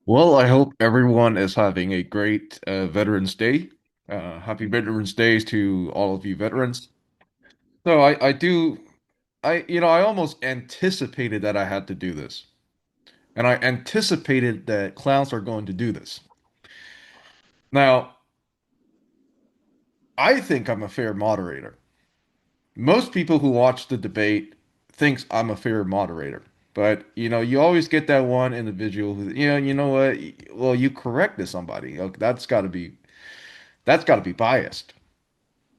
Well, I hope everyone is having a great Veterans Day. Happy Veterans Days to all of you veterans. So I almost anticipated that I had to do this. And I anticipated that clowns are going to do this. Now, I think I'm a fair moderator. Most people who watch the debate thinks I'm a fair moderator. But, you always get that one individual who, you know what? Well, you corrected somebody. Okay, that's got to be biased.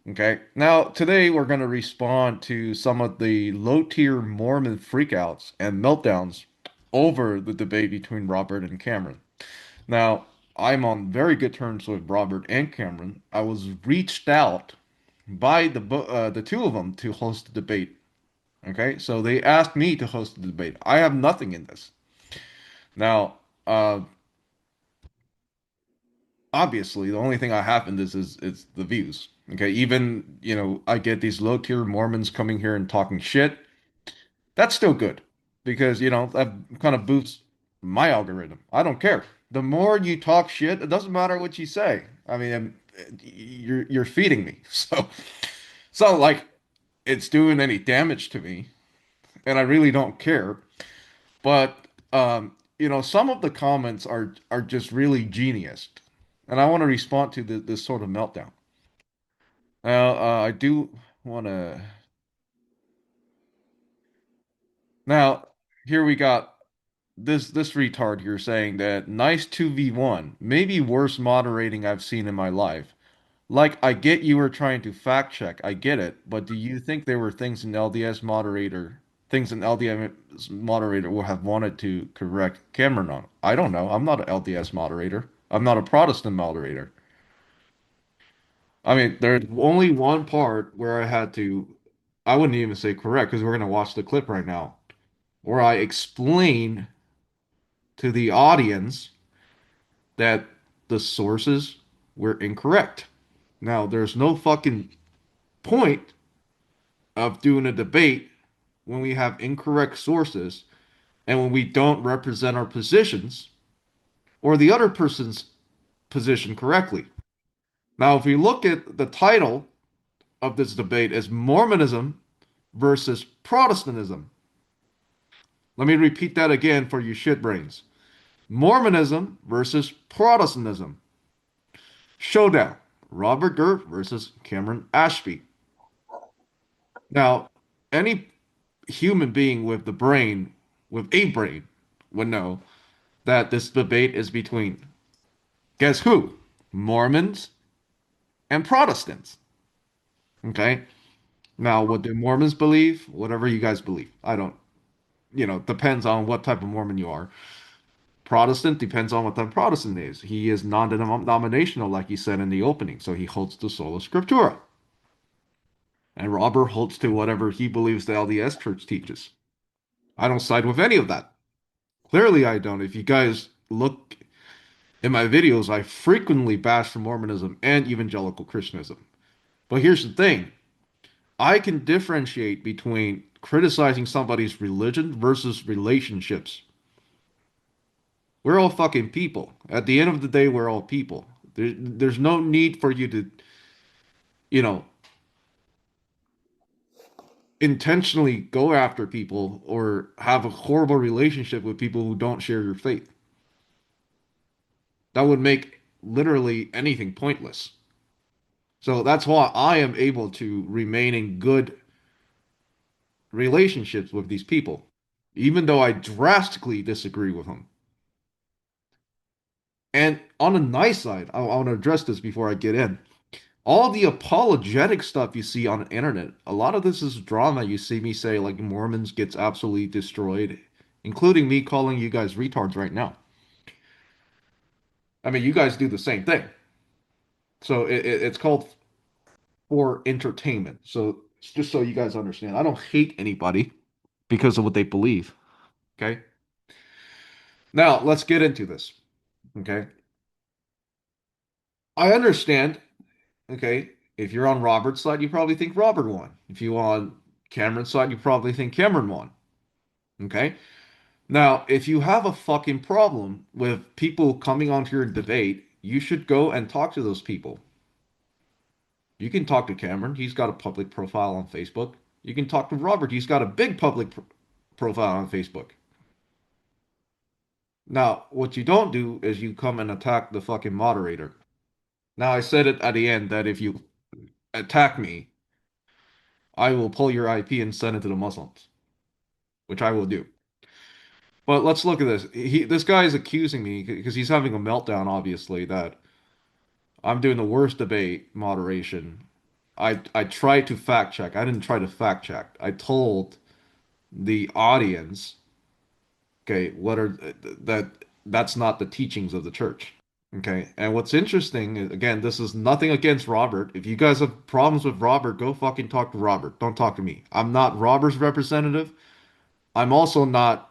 Okay. Now, today we're going to respond to some of the low-tier Mormon freakouts and meltdowns over the debate between Robert and Cameron. Now, I'm on very good terms with Robert and Cameron. I was reached out by the two of them to host the debate. Okay, so they asked me to host the debate. I have nothing in this. Now, uh, obviously, the only thing I have in this is the views. Okay, even I get these low-tier Mormons coming here and talking shit. That's still good because that kind of boosts my algorithm. I don't care. The more you talk shit, it doesn't matter what you say. I mean, you're feeding me. So it's not like it's doing any damage to me, and I really don't care. But some of the comments are just really genius, and I want to respond to this sort of meltdown. Now, I do want to. Now, here we got this retard here saying that nice 2v1, maybe worst moderating I've seen in my life. Like, I get you were trying to fact check, I get it, but do you think there were things an LDS moderator would have wanted to correct Cameron on? I don't know. I'm not an LDS moderator. I'm not a Protestant moderator. I mean, there's only one part where I wouldn't even say correct because we're going to watch the clip right now, where I explain to the audience that the sources were incorrect. Now, there's no fucking point of doing a debate when we have incorrect sources and when we don't represent our positions or the other person's position correctly. Now, if we look at the title of this debate as Mormonism versus Protestantism, let me repeat that again for you shitbrains. Mormonism versus Protestantism. Showdown. Robert Gert versus Cameron Ashby. Now, any human being with a brain, would know that this debate is between, guess who? Mormons and Protestants. Okay? Now, what do Mormons believe? Whatever you guys believe. I don't, depends on what type of Mormon you are. Protestant depends on what type of Protestant is. He is non-denominational, like he said in the opening, so he holds to sola scriptura. And Robert holds to whatever he believes the LDS Church teaches. I don't side with any of that. Clearly, I don't. If you guys look in my videos, I frequently bash for Mormonism and evangelical Christianism. But here's the thing, I can differentiate between criticizing somebody's religion versus relationships. We're all fucking people. At the end of the day, we're all people. There's no need for you to, you know, intentionally go after people or have a horrible relationship with people who don't share your faith. That would make literally anything pointless. So that's why I am able to remain in good relationships with these people, even though I drastically disagree with them. And on a nice side, I want to address this before I get in. All the apologetic stuff you see on the internet, a lot of this is drama. You see me say like Mormons gets absolutely destroyed, including me calling you guys retards right now. I mean, you guys do the same thing. So it's called for entertainment. So just so you guys understand, I don't hate anybody because of what they believe. Okay. Now let's get into this. Okay. I understand. Okay. If you're on Robert's side, you probably think Robert won. If you're on Cameron's side, you probably think Cameron won. Okay. Now, if you have a fucking problem with people coming onto your debate, you should go and talk to those people. You can talk to Cameron. He's got a public profile on Facebook. You can talk to Robert. He's got a big public profile on Facebook. Now, what you don't do is you come and attack the fucking moderator. Now, I said it at the end that if you attack me, I will pull your IP and send it to the Muslims, which I will do. But let's look at this. This guy is accusing me because he's having a meltdown, obviously, that I'm doing the worst debate moderation. I tried to fact check. I didn't try to fact check. I told the audience, okay, what are that's not the teachings of the church. Okay. And what's interesting is, again, this is nothing against Robert. If you guys have problems with Robert, go fucking talk to Robert. Don't talk to me. I'm not Robert's representative. I'm also not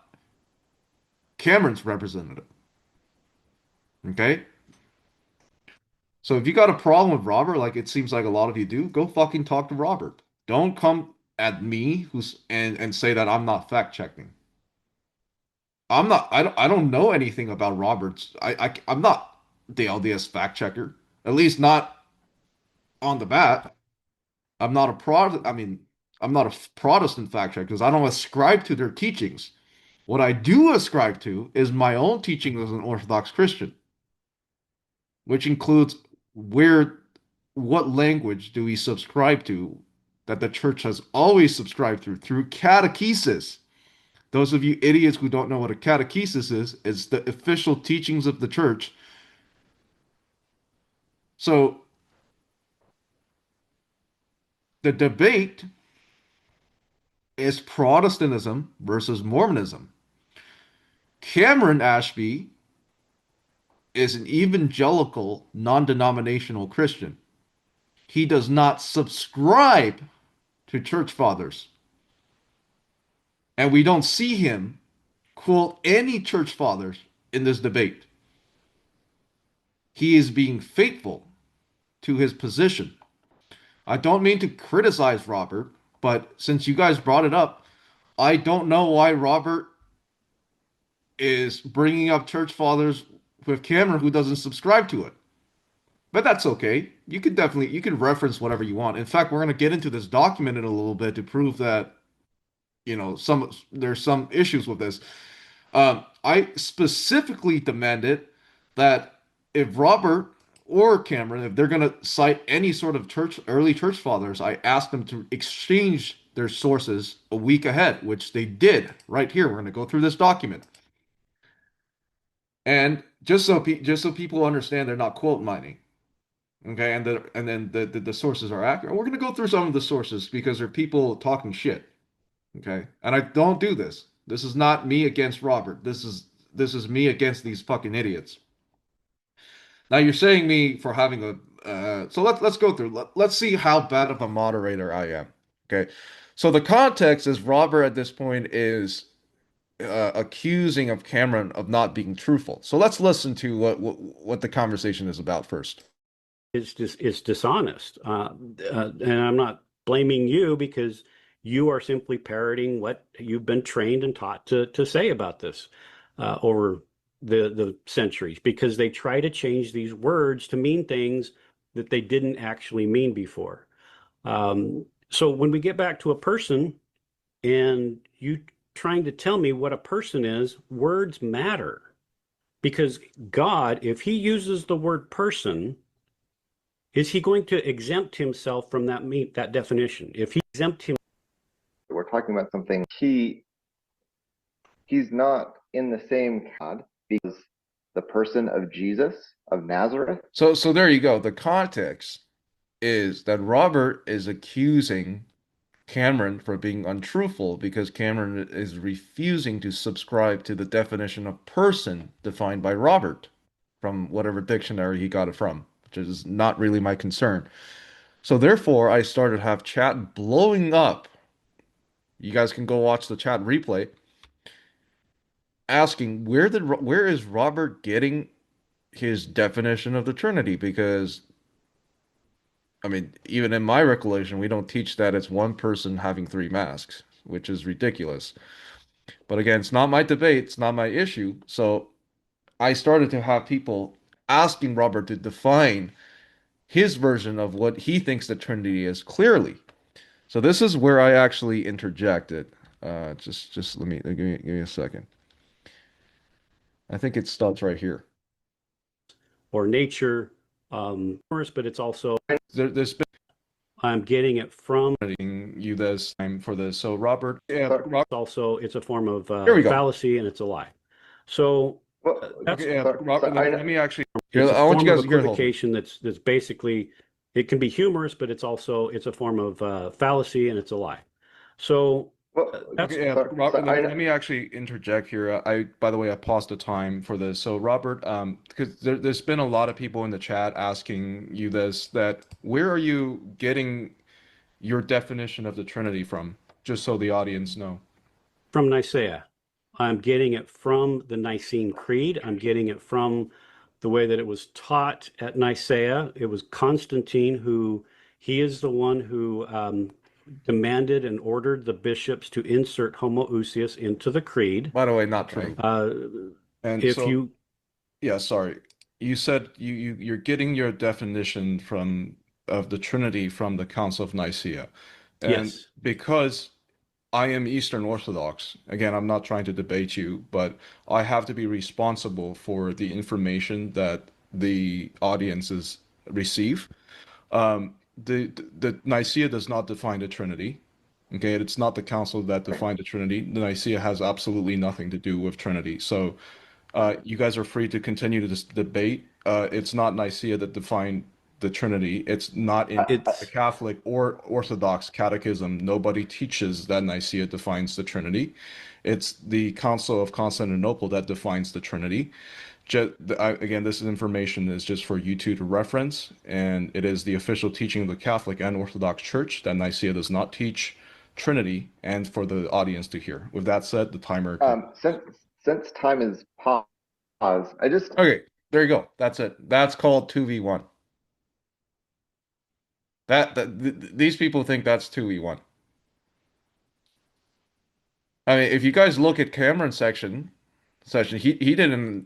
Cameron's representative. Okay? So if you got a problem with Robert, like it seems like a lot of you do, go fucking talk to Robert. Don't come at me and say that I'm not fact checking. I don't know anything about Roberts. I'm not the LDS fact checker. At least not on the bat. I'm not a I'm not a Protestant fact checker because I don't ascribe to their teachings. What I do ascribe to is my own teaching as an Orthodox Christian, which includes where, what language do we subscribe to that the church has always subscribed through catechesis. Those of you idiots who don't know what a catechesis is, it's the official teachings of the church. So the debate is Protestantism versus Mormonism. Cameron Ashby is an evangelical, non denominational Christian. He does not subscribe to church fathers. And we don't see him quote any church fathers in this debate. He is being faithful to his position. I don't mean to criticize Robert, but since you guys brought it up, I don't know why Robert is bringing up church fathers with Cameron who doesn't subscribe to it. But that's okay. You can reference whatever you want. In fact, we're going to get into this document in a little bit to prove that, there's some issues with this. I specifically demanded that if Robert or Cameron, if they're going to cite any sort of early church fathers, I asked them to exchange their sources a week ahead, which they did right here. We're going to go through this document. And just so people understand, they're not quote mining. Okay, and then the sources are accurate. We're going to go through some of the sources because they're people talking shit. Okay, and I don't do this. This is not me against Robert. This is me against these fucking idiots. Now you're saying me for having a so let's go through. Let's see how bad of a moderator I am. Okay, so the context is Robert at this point is accusing of Cameron of not being truthful. So let's listen to what the conversation is about first. Is dishonest. And I'm not blaming you because you are simply parroting what you've been trained and taught to say about this over the centuries, because they try to change these words to mean things that they didn't actually mean before. So when we get back to a person and you trying to tell me what a person is, words matter. Because God, if he uses the word person, is he going to exempt himself from that definition? If he exempt him, we're talking about something he's not in the same God because the person of Jesus of Nazareth. So there you go. The context is that Robert is accusing Cameron for being untruthful because Cameron is refusing to subscribe to the definition of person defined by Robert from whatever dictionary he got it from, which is not really my concern. So therefore, I started to have chat blowing up. You guys can go watch the chat replay, asking where is Robert getting his definition of the Trinity? Because I mean, even in my recollection, we don't teach that it's one person having three masks, which is ridiculous. But again, it's not my debate, it's not my issue. So I started to have people asking Robert to define his version of what he thinks the Trinity is clearly. So this is where I actually interjected. Just give me a second. I think it stops right here. or nature, but it's also There's been I'm getting it from. you this time for this. So Robert, yeah, Sorry, Also, it's a form of here we go. fallacy and it's a lie. So well, that's Okay, yeah, sorry, Robert, I let me actually. Here, it's a I want you form of guys to hear the whole thing. equivocation that's basically it can be humorous, but it's a form of fallacy and it's a lie. So that's Okay, yeah, sorry, Robert, let me actually interject here. By the way, I paused the time for this. So, Robert, because there's been a lot of people in the chat asking you this, that where are you getting your definition of the Trinity from? Just so the audience know. from Nicaea. I'm getting it from the Nicene Creed. I'm getting it from the way that it was taught at Nicaea. It was Constantine who he is the one who demanded and ordered the bishops to insert homoousios into the creed. By the way, not true. Uh, And if so, you, yeah, sorry. You said you're getting your definition from of the Trinity from the Council of Nicaea. And yes, because I am Eastern Orthodox. Again, I'm not trying to debate you, but I have to be responsible for the information that the audiences receive. The Nicaea does not define the Trinity. Okay, it's not the council that defined the Trinity. The Nicaea has absolutely nothing to do with Trinity. So you guys are free to continue this debate. It's not Nicaea that defined the Trinity. It's not in the it's Catholic or Orthodox catechism. Nobody teaches that Nicaea defines the Trinity. It's the Council of Constantinople that defines the Trinity. Again, this information is just for you two to reference, and it is the official teaching of the Catholic and Orthodox Church that Nicaea does not teach Trinity, and for the audience to hear. With that said, the timer can. since time is paused, I just Okay, there you go. That's it. That's called 2v1. These people think that's 2v1. I mean, if you guys look at Cameron's session, he didn't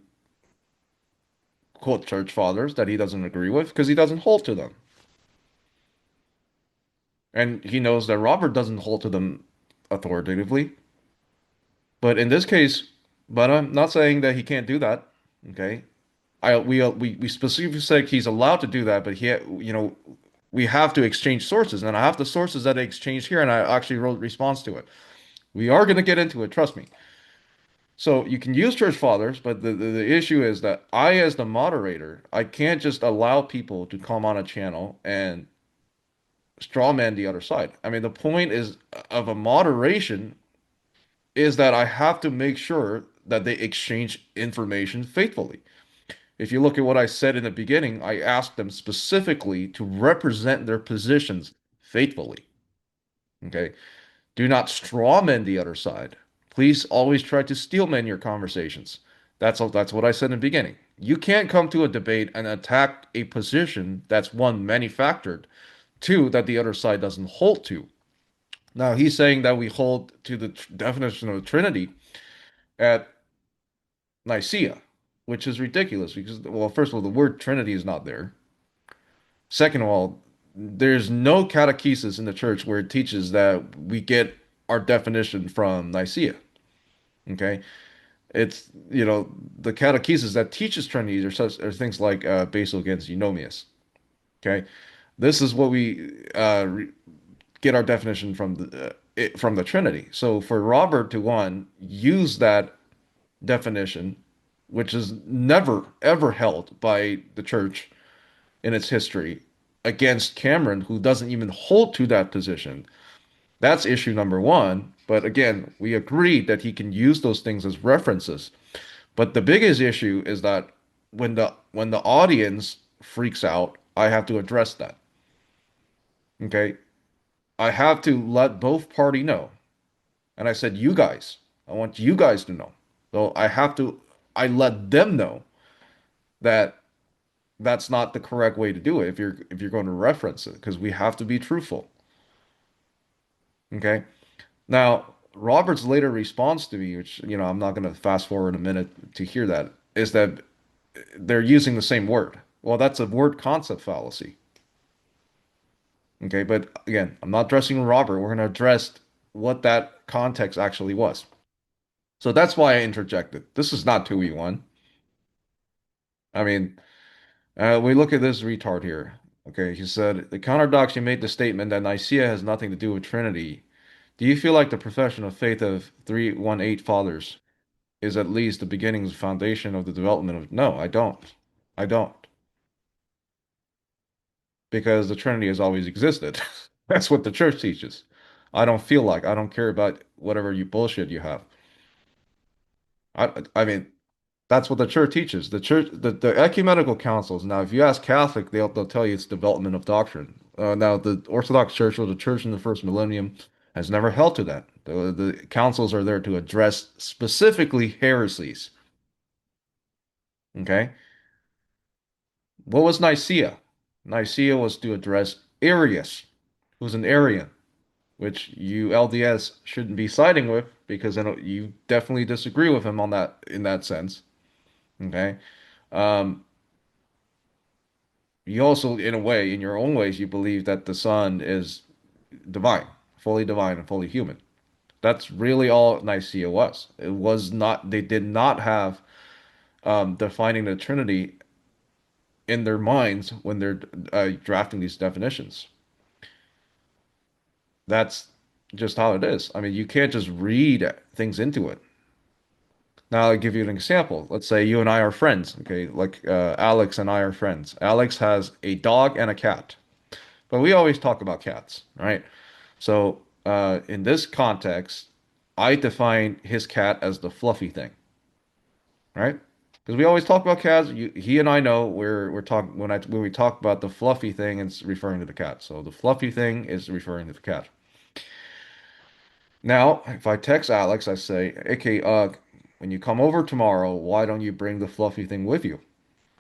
quote church fathers that he doesn't agree with because he doesn't hold to them. And he knows that Robert doesn't hold to them authoritatively. But in this case, but I'm not saying that he can't do that. Okay. We specifically said he's allowed to do that, but we have to exchange sources, and I have the sources that I exchanged here, and I actually wrote response to it. We are going to get into it, trust me. So you can use church fathers, but the issue is that I, as the moderator, I can't just allow people to come on a channel and strawman the other side. I mean, the point is of a moderation is that I have to make sure that they exchange information faithfully. If you look at what I said in the beginning, I asked them specifically to represent their positions faithfully. Okay. Do not strawman the other side. Please always try to steelman your conversations. That's what I said in the beginning. You can't come to a debate and attack a position that's one manufactured, two that the other side doesn't hold to. Now he's saying that we hold to the definition of the Trinity at Nicaea, which is ridiculous because, well, first of all, the word Trinity is not there. Second of all, there's no catechesis in the church where it teaches that we get our definition from Nicaea. Okay, it's the catechesis that teaches Trinity are things like Basil against Eunomius. Okay, this is what we get our definition from the Trinity. So for Robert to one use that definition, which is never ever held by the church in its history, against Cameron, who doesn't even hold to that position. That's issue number one. But again, we agreed that he can use those things as references. But the biggest issue is that when the audience freaks out, I have to address that. Okay? I have to let both party know. And I said, you guys, I want you guys to know. So I let them know that that's not the correct way to do it if you're going to reference it because we have to be truthful. Okay? Now, Robert's later response to me, which, I'm not going to fast forward a minute to hear that, is that they're using the same word. Well, that's a word concept fallacy. Okay, but again, I'm not addressing Robert. We're going to address what that context actually was. So that's why I interjected. This is not 2v1. I mean, we look at this retard here. Okay, he said, the counterdoxy made the statement that Nicaea has nothing to do with Trinity. Do you feel like the profession of faith of 318 fathers is at least the beginnings, foundation of the development of? No, I don't. I don't. Because the Trinity has always existed. That's what the church teaches. I don't care about whatever you bullshit you have. I mean, that's what the church teaches. The church, the ecumenical councils. Now, if you ask Catholic, they'll tell you it's development of doctrine. Now, the Orthodox Church or the church in the first millennium has never held to that. The councils are there to address specifically heresies. Okay? What was Nicaea? Nicaea was to address Arius, who's an Arian, which you LDS shouldn't be siding with because then you definitely disagree with him on that in that sense. Okay. Um, you also, in a way, in your own ways, you believe that the Son is divine and fully human. That's really all Nicaea was. It was not, they did not have defining the Trinity in their minds when they're drafting these definitions. That's just how it is. I mean, you can't just read things into it. Now, I'll give you an example. Let's say you and I are friends, okay? Like Alex and I are friends. Alex has a dog and a cat, but we always talk about cats, right? So, in this context, I define his cat as the fluffy thing, right? Because we always talk about cats. He and I know we're talking when we talk about the fluffy thing, it's referring to the cat. So the fluffy thing is referring to the cat. Now, if I text Alex, I say, "Okay, when you come over tomorrow, why don't you bring the fluffy thing with you?"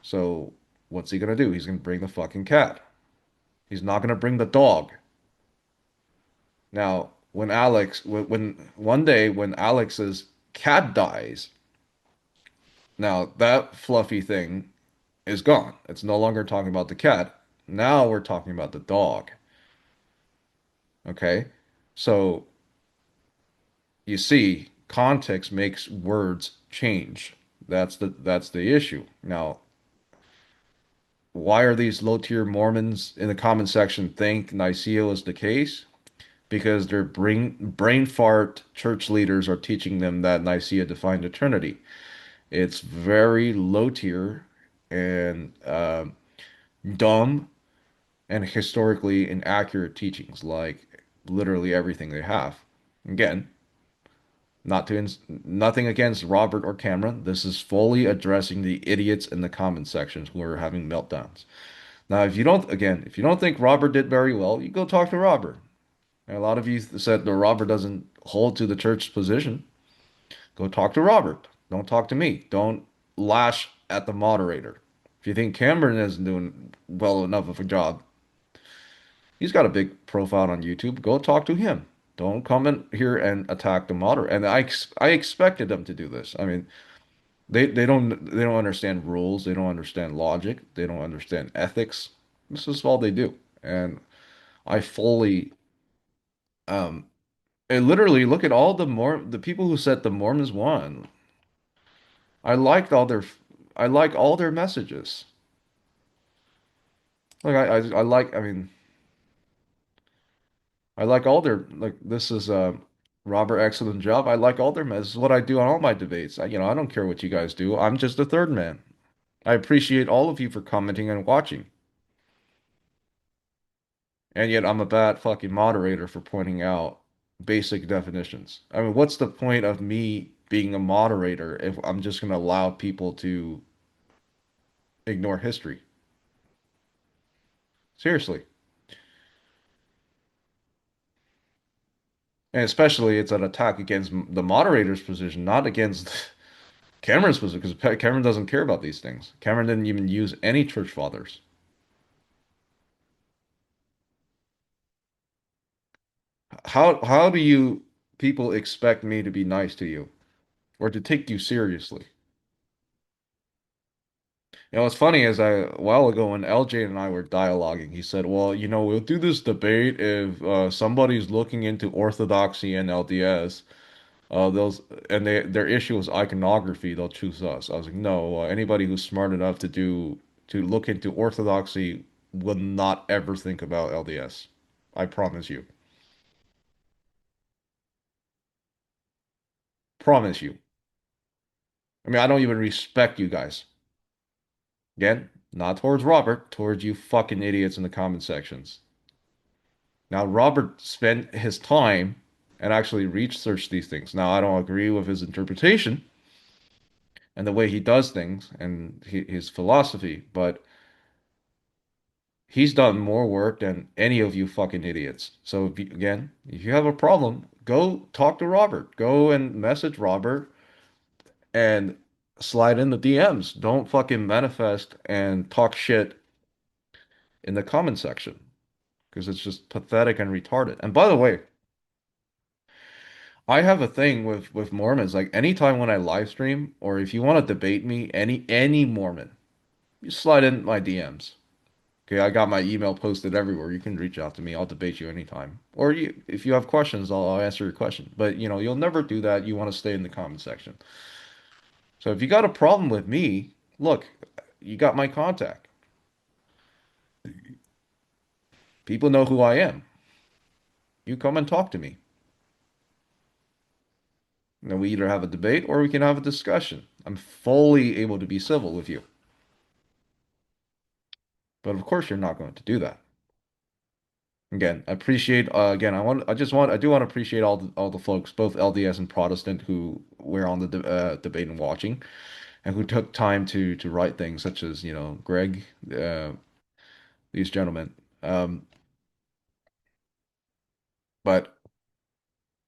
So, what's he gonna do? He's gonna bring the fucking cat. He's not gonna bring the dog. Now, when one day when Alex's cat dies, now that fluffy thing is gone. It's no longer talking about the cat. Now we're talking about the dog. Okay? So, you see, context makes words change. That's the issue. Now, why are these low-tier Mormons in the comment section think Nicaea is the case? Because their brain fart church leaders are teaching them that Nicaea defined the Trinity. It's very low tier and dumb and historically inaccurate teachings, like literally everything they have. Again, nothing against Robert or Cameron. This is fully addressing the idiots in the comment sections who are having meltdowns. Now, if you don't think Robert did very well, you go talk to Robert. And a lot of you said that Robert doesn't hold to the church's position. Go talk to Robert. Don't talk to me. Don't lash at the moderator. If you think Cameron isn't doing well enough of a job, he's got a big profile on YouTube. Go talk to him. Don't come in here and attack the moderator. And I expected them to do this. I mean, they don't understand rules. They don't understand logic. They don't understand ethics. This is all they do. And I fully um and literally look at all the people who said the Mormons won. I liked all their I like all their messages. Like I like I mean I like all their like this is Robert excellent job. I like all their messages. This is what I do on all my debates. I don't care what you guys do. I'm just a third man. I appreciate all of you for commenting and watching. And yet I'm a bad fucking moderator for pointing out basic definitions. I mean, what's the point of me being a moderator if I'm just going to allow people to ignore history? Seriously. And especially it's an attack against the moderator's position, not against Cameron's position, because Cameron doesn't care about these things. Cameron didn't even use any church fathers. How do you people expect me to be nice to you or to take you seriously. You know, what's funny is a while ago when LJ and I were dialoguing, he said, "Well, we'll do this debate if somebody's looking into orthodoxy and LDS, those and their issue is iconography, they'll choose us." I was like, "No, anybody who's smart enough to look into orthodoxy will not ever think about LDS. I promise you. Promise you. I mean, I don't even respect you guys. Again, not towards Robert, towards you fucking idiots in the comment sections." Now, Robert spent his time and actually researched these things. Now, I don't agree with his interpretation and the way he does things and his philosophy, but he's done more work than any of you fucking idiots. So, again, if you have a problem, go talk to Robert. Go and message Robert and slide in the DMs. Don't fucking manifest and talk shit in the comment section because it's just pathetic and retarded. And by the way, I have a thing with Mormons. Like anytime when I live stream, or if you want to debate me, any Mormon, you slide in my DMs. Okay, I got my email posted everywhere. You can reach out to me. I'll debate you anytime. Or if you have questions, I'll answer your question. But you'll never do that. You want to stay in the comment section. So if you got a problem with me, look, you got my contact. People know who I am. You come and talk to me. We either have a debate or we can have a discussion. I'm fully able to be civil with you. But of course, you're not going to do that. Again, I appreciate. Again, I do want to appreciate all the folks, both LDS and Protestant, who were on the debate and watching, and who took time to write things, such as Greg, these gentlemen. Um, but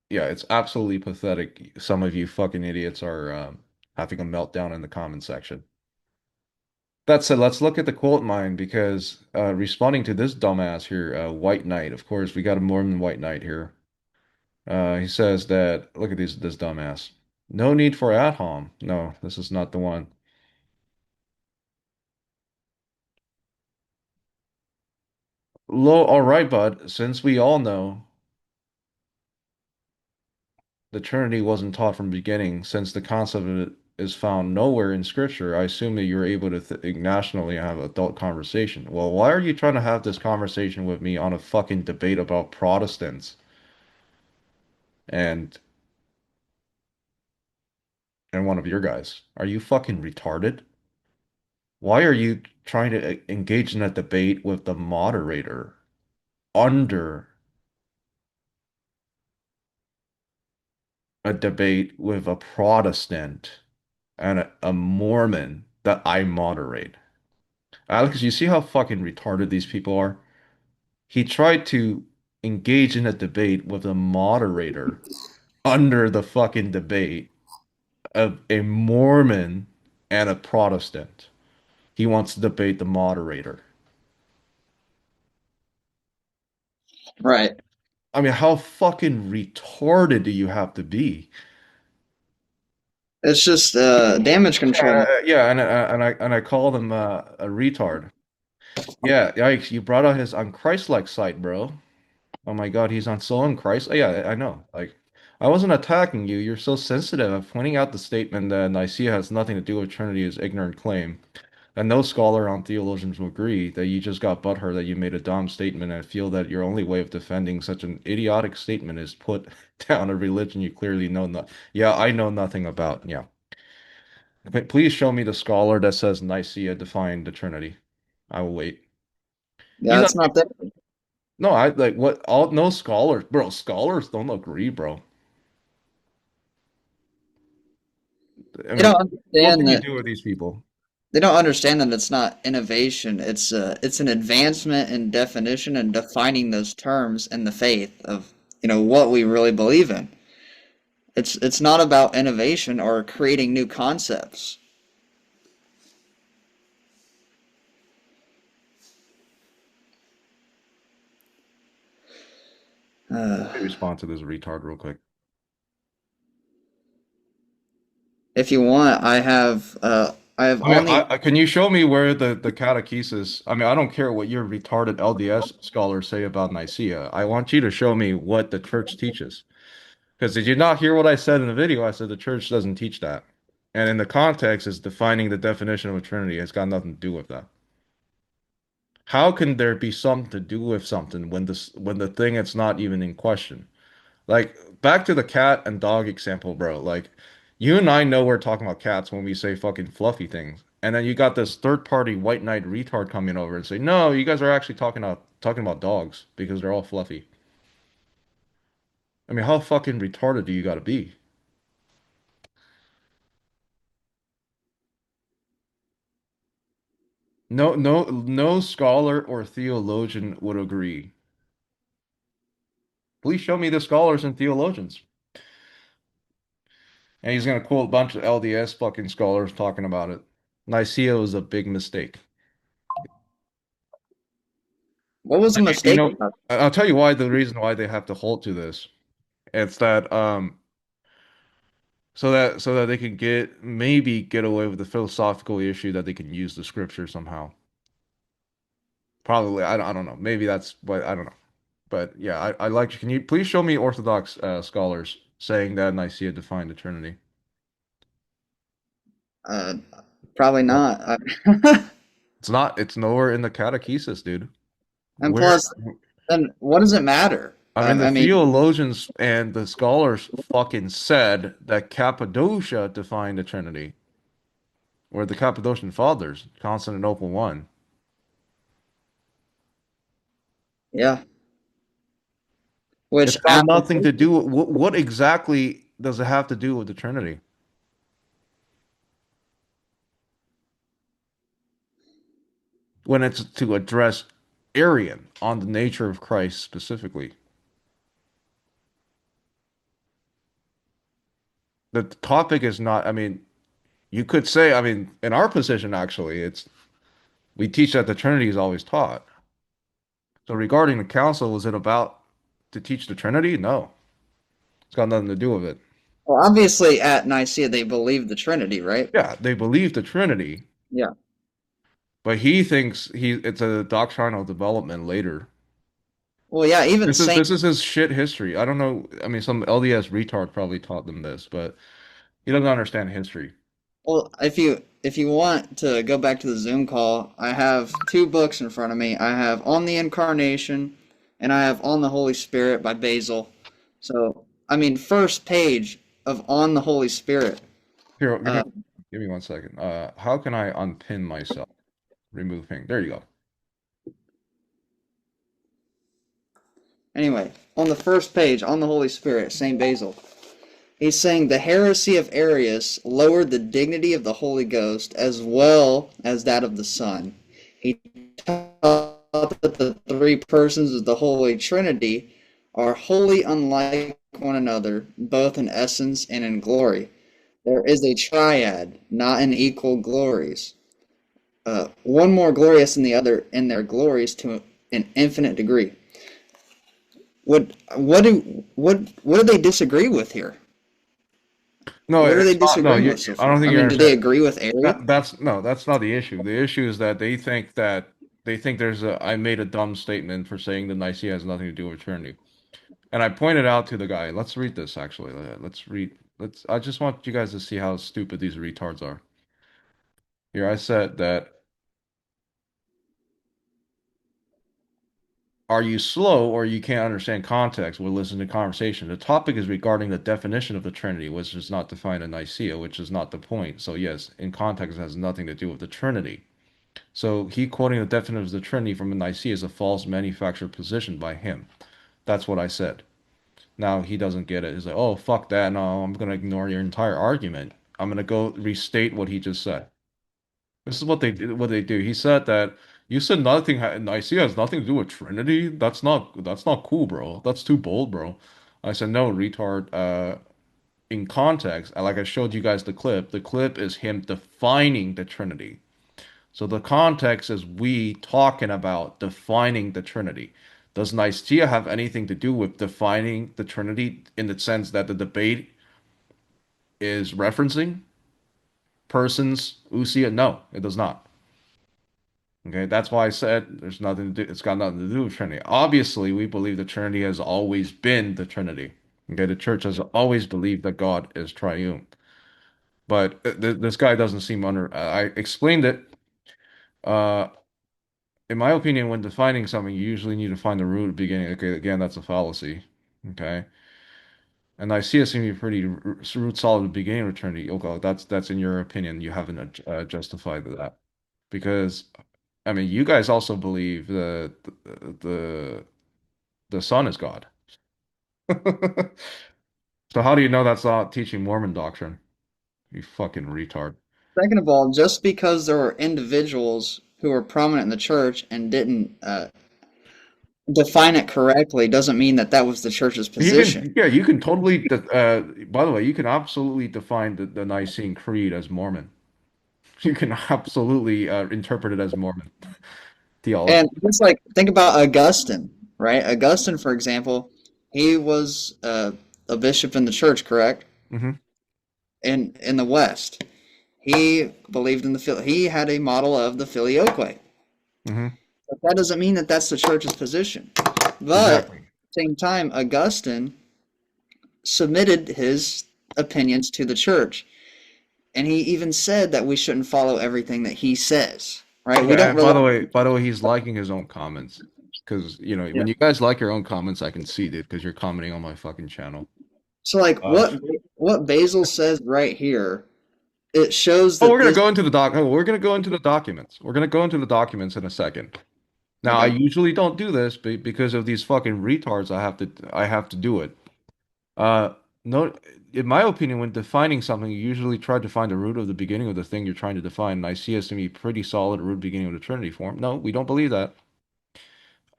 yeah, it's absolutely pathetic. Some of you fucking idiots are having a meltdown in the comment section. That said, let's look at the quote mine because responding to this dumbass here, White Knight. Of course, we got a Mormon White Knight here. He says that, look at this dumbass. No need for at home. No, this is not the one. All right, bud. Since we all know the Trinity wasn't taught from the beginning, since the concept of it is found nowhere in Scripture, I assume that you're able to think nationally and have adult conversation. Well, why are you trying to have this conversation with me on a fucking debate about Protestants and one of your guys? Are you fucking retarded? Why are you trying to engage in a debate with the moderator under a debate with a Protestant and a Mormon that I moderate? Alex, you see how fucking retarded these people are? He tried to engage in a debate with a moderator under the fucking debate of a Mormon and a Protestant. He wants to debate the moderator. Right. I mean, how fucking retarded do you have to be? It's just damage control. Yeah, and I called him a retard. Yeah, yikes! You brought out his unchristlike side, bro. Oh my God, he's on so unchrist. Yeah, I know. Like, I wasn't attacking you. You're so sensitive. I'm pointing out the statement that Nicaea has nothing to do with Trinity is ignorant claim. And no scholar on theologians will agree that you just got butthurt that you made a dumb statement and feel that your only way of defending such an idiotic statement is put down a religion you clearly know not. Yeah, I know nothing about. Yeah. But please show me the scholar that says Nicaea defined the Trinity. I will wait. He's Yeah, not. it's not there. No, I like what all no scholars, bro. Scholars don't agree, bro. I They mean, don't what understand can you that. do with these people? They don't understand that it's not innovation. It's an advancement in definition and defining those terms in the faith of what we really believe in. It's not about innovation or creating new concepts. Let me respond to this retard real quick. If you want, I have I mean, on the can you show me where the catechesis? I mean, I don't care what your retarded LDS scholars say about Nicaea. I want you to show me what the church teaches. Because did you not hear what I said in the video? I said the church doesn't teach that. And in the context is defining the definition of a Trinity. It's got nothing to do with that. How can there be something to do with something when the thing it's not even in question? Like back to the cat and dog example, bro. Like you and I know we're talking about cats when we say fucking fluffy things. And then you got this third party white knight retard coming over and say, "No, you guys are actually talking about dogs because they're all fluffy." I mean, how fucking retarded do you got to be? No scholar or theologian would agree. Please show me the scholars and theologians. And he's gonna quote a bunch of LDS fucking scholars talking about it. Nicaea was a big mistake. what was the You mistake know, about? I'll tell you why the reason why they have to hold to this. It's that so that they can maybe get away with the philosophical issue that they can use the scripture somehow. Probably, I don't know. Maybe that's what I don't know. But yeah, I like. Can you please show me Orthodox scholars saying that Nicaea defined the Trinity? Uh, Probably No. not. It's not. It's nowhere in the catechesis, dude. And Where? plus, then what does it matter? I mean, the I mean, theologians and the scholars fucking said that Cappadocia defined the Trinity, or the Cappadocian Fathers, Constantinople one. yeah. Which It's got nothing to do with what exactly does it have to do with the Trinity when it's to address Arian on the nature of Christ specifically. The topic is not, I mean, you could say, I mean, in our position, actually, we teach that the Trinity is always taught. So regarding the council, is it about to teach the Trinity? No, it's got nothing to do with it. well, obviously at Nicaea they believed the Trinity, right? Yeah, they believe the Trinity, Yeah. but he thinks it's a doctrinal development later. Well, yeah. Even This is Saint. this is his shit history. I don't know. I mean, some LDS retard probably taught them this, but he doesn't understand history. Well, if you want to go back to the Zoom call, I have two books in front of me. I have On the Incarnation, and I have On the Holy Spirit by Basil. So, I mean, first page of On the Holy Spirit. Here, Uh, give me 1 second. How can I unpin myself? Remove ping. There you go. anyway, on the first page, On the Holy Spirit, Saint Basil. He's saying the heresy of Arius lowered the dignity of the Holy Ghost as well as that of the Son. He taught that the three persons of the Holy Trinity are wholly unlike one another, both in essence and in glory. There is a triad, not in equal glories. One more glorious than the other in their glories to an infinite degree. What do they disagree with here? No, What are they it's not. No, disagreeing with so I don't far? think I you mean, do they understand. agree with Arius? That's no, that's not the issue. The issue is that they think there's a I made a dumb statement for saying that Nicaea has nothing to do with Trinity. And I pointed out to the guy, let's read this actually. Let's read. I just want you guys to see how stupid these retards are. Here, I said that, are you slow or you can't understand context when listening to conversation? The topic is regarding the definition of the Trinity, which is not defined in Nicaea, which is not the point. So yes, in context, it has nothing to do with the Trinity. So he quoting the definition of the Trinity from Nicaea is a false manufactured position by him. That's what I said. Now he doesn't get it. He's like, oh, fuck that. No, I'm going to ignore your entire argument. I'm going to go restate what he just said. This is what they do. He said that you said nothing, Nicaea has nothing to do with Trinity. That's not cool, bro. That's too bold, bro. I said, no, retard. In context, like I showed you guys the clip is him defining the Trinity. So the context is we talking about defining the Trinity. Does Nicaea have anything to do with defining the Trinity in the sense that the debate is referencing? persons, ousia? No, it does not. Okay, that's why I said there's nothing to do, it's got nothing to do with Trinity. Obviously, we believe the Trinity has always been the Trinity. Okay, the church has always believed that God is triune. But this guy doesn't seem under. I explained it. Uh, in my opinion, when defining something, you usually need to find the root at the beginning. Okay, again, that's a fallacy. Okay, and I see it seem to be pretty root solid at the beginning of Trinity. Okay, that's in your opinion. You haven't justified that because I mean, you guys also believe the the Son is God. So how do you know that's not teaching Mormon doctrine? You fucking retard. Second of all, just because there were individuals who were prominent in the church and didn't define it correctly doesn't mean that that was the church's You position. can, yeah, you can totally. By the way, you can absolutely define the Nicene Creed as Mormon. You can absolutely interpret it as Mormon theology. And just like think about Augustine, right? Augustine, for example, he was a bishop in the church, correct? Hmm. In the West, he believed in he had a model of the filioque. Hmm. But that doesn't mean that that's the church's position. But at Exactly. the same time, Augustine submitted his opinions to the church, and he even said that we shouldn't follow everything that he says. Right? We Yeah, don't and rely. by the way, he's liking his own comments because you know Yeah. when you guys like your own comments, I can see it because you're commenting on my fucking channel. So, like, Uh, what Basil says right here, it shows oh, we're that gonna this. go into the doc. Oh, we're gonna go into the documents. We're gonna go into the documents in a second. Now, I Okay. usually don't do this because of these fucking retards. I have to do it. Uh, no, in my opinion, when defining something, you usually try to find the root of the beginning of the thing you're trying to define. And I see us to be pretty solid root beginning of the Trinity form. No, we don't believe that.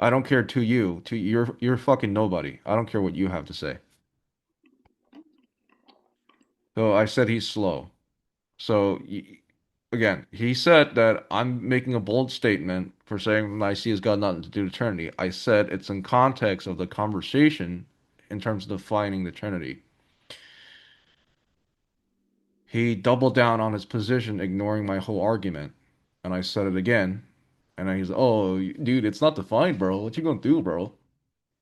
I don't care to you. To you're fucking nobody. I don't care what you have to say. So I said he's slow. So again, he said that I'm making a bold statement for saying Nicaea has got nothing to do with Trinity. I said it's in context of the conversation in terms of defining the Trinity. He doubled down on his position, ignoring my whole argument. And I said it again. And he's, oh, dude, it's not defined, bro. What you gonna do, bro?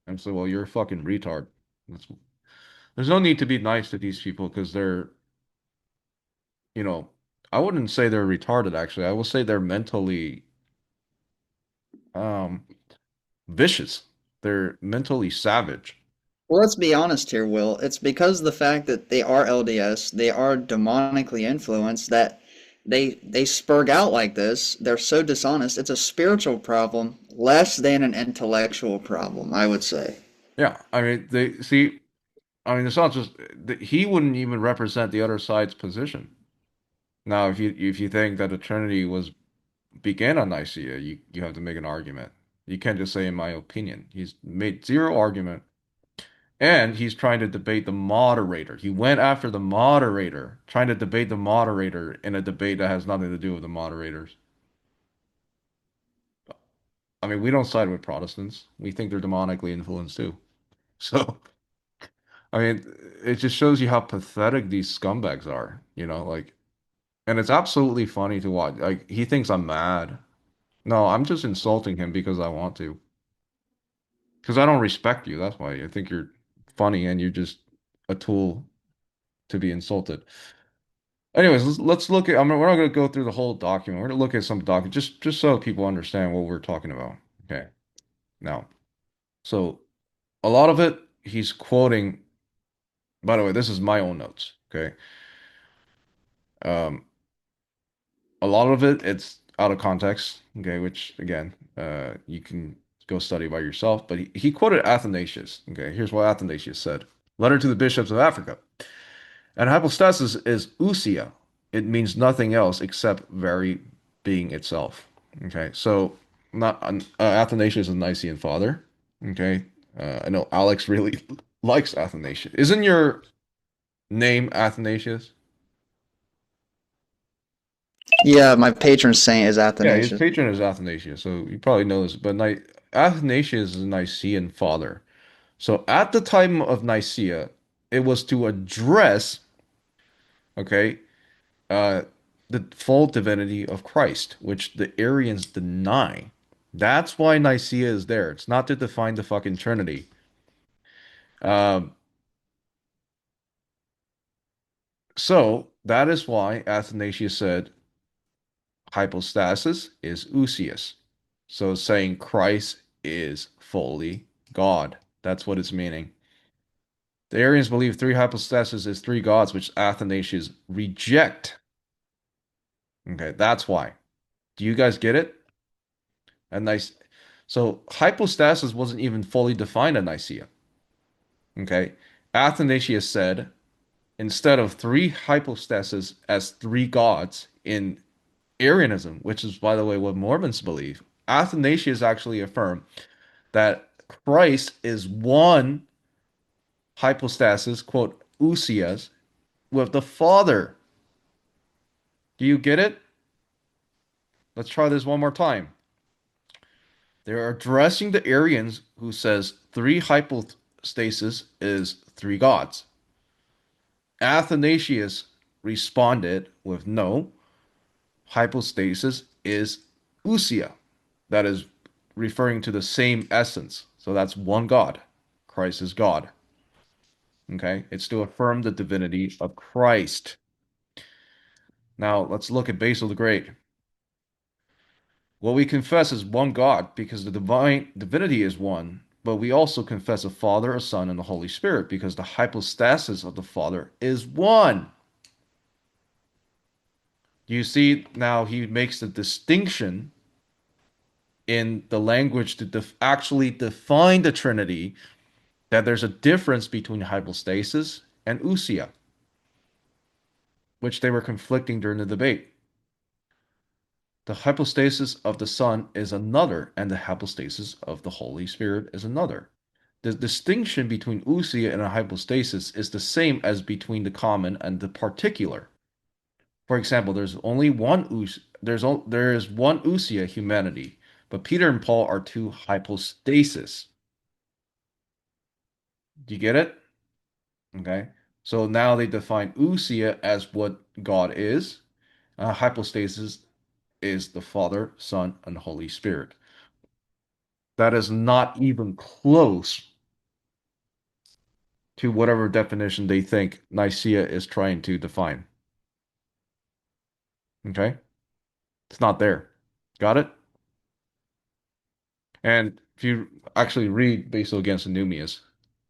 And so, well, you're a fucking retard. That's, there's no need to be nice to these people because they're, you know, I wouldn't say they're retarded, actually. I will say they're mentally um vicious. They're mentally savage. Well, let's be honest here, Will. It's because of the fact that they are LDS, they are demonically influenced, that they spurg out like this. They're so dishonest. It's a spiritual problem less than an intellectual problem, I would say. Yeah, I mean, they see, I mean, it's not just he wouldn't even represent the other side's position. Now, if you think that the Trinity was began on Nicaea, you have to make an argument. You can't just say, in my opinion. He's made zero argument, and he's trying to debate the moderator. He went after the moderator, trying to debate the moderator in a debate that has nothing to do with the moderators. I mean, we don't side with Protestants. We think they're demonically influenced too. So, I mean, it just shows you how pathetic these scumbags are, you know, like, and it's absolutely funny to watch. Like, he thinks I'm mad. No, I'm just insulting him because I want to. Because I don't respect you. That's why I think you're funny and you're just a tool to be insulted. Anyways, let's look at. I mean, we're not going to go through the whole document. We're going to look at some document just so people understand what we're talking about. Okay. Now, so a lot of it he's quoting. By the way, this is my own notes. Okay. Um, a lot of it it's out of context. Okay, which again, you can go study by yourself. But he quoted Athanasius. Okay, here's what Athanasius said: "Letter to the bishops of Africa." And hypostasis is ousia. It means nothing else except very being itself. Okay, so not Athanasius is a Nicene father. Okay, I know Alex really likes Athanasius. Isn't your name Athanasius? Yeah, my patron saint is Yeah, his Athanasius. patron is Athanasius, so you probably know this. But Ni Athanasius is a Nicene father. So at the time of Nicaea, it was to address, okay, uh, the full divinity of Christ, which the Arians deny. That's why Nicaea is there. It's not to define the fucking Trinity. Um, so that is why Athanasius said hypostasis is ousios. So saying Christ is fully God. That's what it's meaning. The Arians believe three hypostases is three gods, which Athanasius reject. Okay, that's why. Do you guys get it? And nice. So hypostasis wasn't even fully defined at Nicaea. Okay. Athanasius said instead of three hypostases as three gods in Arianism, which is, by the way, what Mormons believe, Athanasius actually affirmed that Christ is one hypostasis, quote, ousias, with the Father. Do you get it? Let's try this one more time. They're addressing the Arians who says three hypostasis is three gods. Athanasius responded with no, hypostasis is ousia. That is referring to the same essence. So that's one God. Christ is God. Okay? It's to affirm the divinity of Christ. Now let's look at Basil the Great. What we confess is one God because the divine divinity is one, but we also confess a Father, a Son, and the Holy Spirit because the hypostasis of the Father is one. You see, now he makes the distinction in the language to actually define the Trinity that there's a difference between hypostasis and ousia, which they were conflicting during the debate. The hypostasis of the Son is another, and the hypostasis of the Holy Spirit is another. The distinction between ousia and a hypostasis is the same as between the common and the particular. For example, there is one ousia, humanity, but Peter and Paul are two hypostasis. Do you get it? Okay. So now they define ousia as what God is. Hypostasis is the Father, Son, and Holy Spirit. That is not even close to whatever definition they think Nicaea is trying to define. Okay? It's not there. Got it? And if you actually read Basil against Eunomius,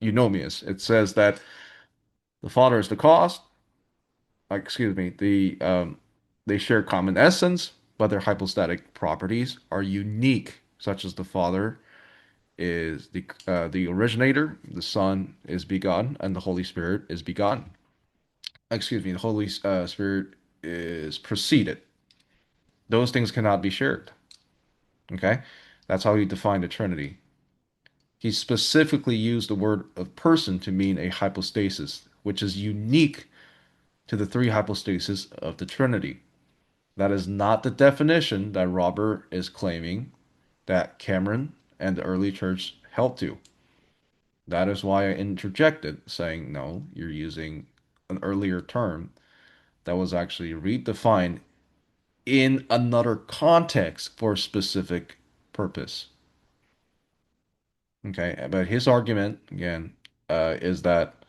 it says that the Father is the cause, excuse me, they share common essence, but their hypostatic properties are unique, such as the Father is the originator, the Son is begotten, and the Holy Spirit is begotten. Excuse me, the Holy Spirit is preceded. Those things cannot be shared. Okay, that's how he defined the Trinity. He specifically used the word of person to mean a hypostasis, which is unique to the three hypostases of the Trinity. That is not the definition that Robert is claiming that Cameron and the early church held to. That is why I interjected, saying, no, you're using an earlier term that was actually redefined in another context for a specific purpose. Okay, but his argument, again, is that,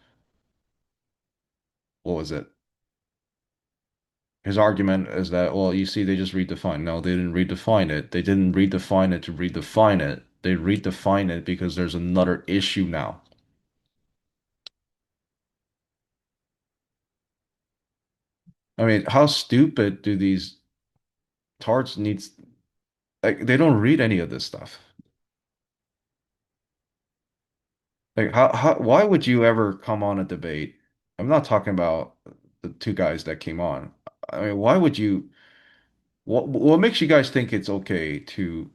what was it? His argument is that, well, you see, they just redefined. No, they didn't redefine it. They didn't redefine it to redefine it. They redefine it because there's another issue now. I mean, how stupid do these tarts needs like they don't read any of this stuff. Like how why would you ever come on a debate? I'm not talking about the two guys that came on. I mean, why would you what makes you guys think it's okay to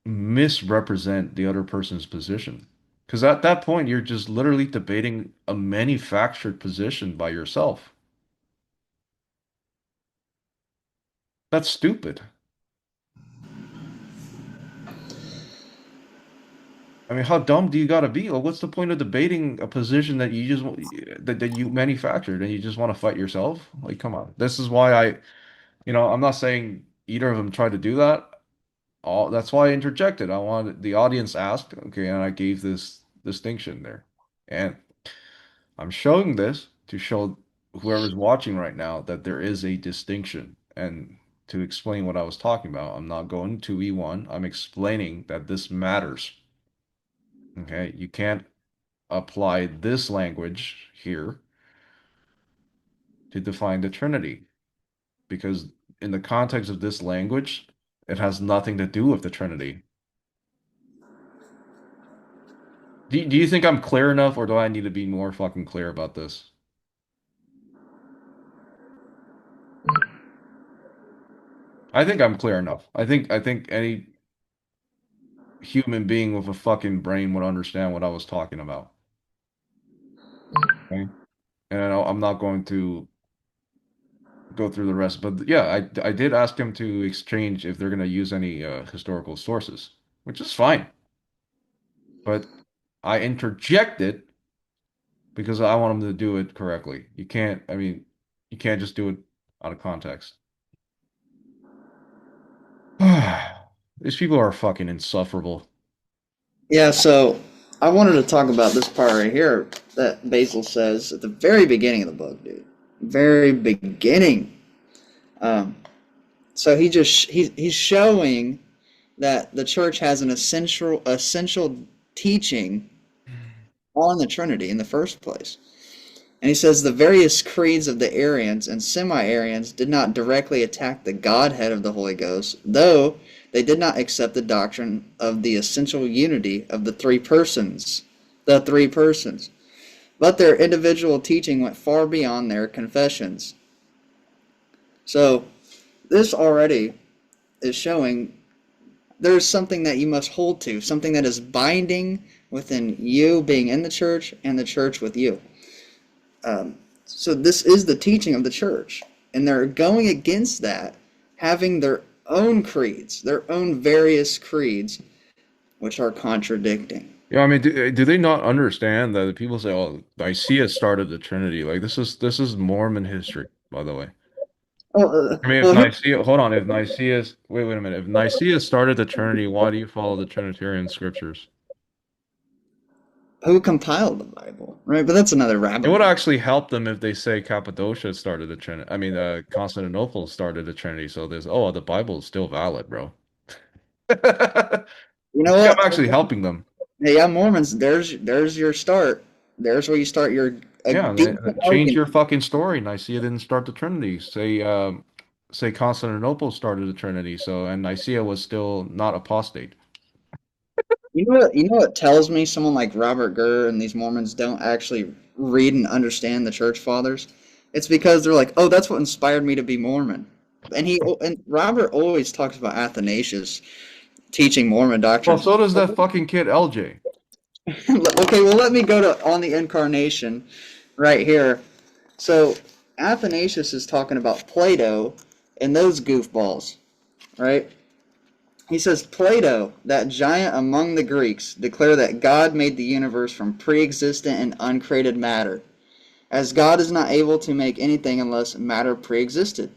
misrepresent the other person's position? Because at that point, you're just literally debating a manufactured position by yourself. That's stupid. I mean, how dumb do you gotta be? Like, what's the point of debating a position that that you manufactured and you just want to fight yourself? Like, come on. This is why I'm not saying either of them tried to do that. That's why I interjected. I wanted the audience asked, okay, and I gave this distinction there. And I'm showing this to show whoever's watching right now that there is a distinction. And to explain what I was talking about, I'm not going to E1. I'm explaining that this matters. Okay, you can't apply this language here to define the Trinity because in the context of this language, it has nothing to do with the Trinity. Do you think I'm clear enough, or do I need to be more fucking clear about this? I think I'm clear enough. I think any human being with a fucking brain would understand what I was talking about. Okay? And I'm not going to go through the rest, but yeah, I did ask him to exchange if they're going to use any historical sources, which is fine. But I interjected because I want him to do it correctly. I mean, you can't just do it out of context. These people are fucking insufferable. Yeah, so I wanted to talk about this part right here that Basil says at the very beginning of the book, dude. Very beginning. Um, so he's showing that the church has an essential teaching on the Trinity in the first place. And he says the various creeds of the Arians and semi-Arians did not directly attack the Godhead of the Holy Ghost, though they did not accept the doctrine of the essential unity of the three persons. The three persons. But their individual teaching went far beyond their confessions. So, this already is showing there's something that you must hold to, something that is binding within you being in the church and the church with you. So this is the teaching of the church, and they're going against that, having their own creeds, their own various creeds, which are contradicting. Yeah, I mean, do they not understand that people say, "Oh, Nicaea started the Trinity"? Like this is Mormon history, by the way. Oh, I mean, if well, Nicaea, hold on, if Nicaea's, wait a minute, if Nicaea started the Trinity, why do you follow the Trinitarian scriptures? who compiled the Bible, right? But that's another It rabbit would hole. actually help them if they say Cappadocia started the Trinity. I mean, Constantinople started the Trinity. So the Bible is still valid, bro. I You know think what? I'm actually helping them. Hey, yeah, Mormons. There's your start. There's where you start your a Yeah, decent change argument. your fucking story. Nicaea didn't start the Trinity. Say Constantinople started the Trinity. So and Nicaea was still not apostate. You know what? You know what tells me someone like Robert Gurr and these Mormons don't actually read and understand the church fathers? It's because they're like, oh, that's what inspired me to be Mormon. And Robert always talks about Athanasius teaching Mormon Well, doctrine. so does that fucking kid LJ. Okay, well, let me go to on the incarnation right here. So Athanasius is talking about Plato and those goofballs, right? He says Plato, that giant among the Greeks, declared that God made the universe from pre-existent and uncreated matter, as God is not able to make anything unless matter pre-existed.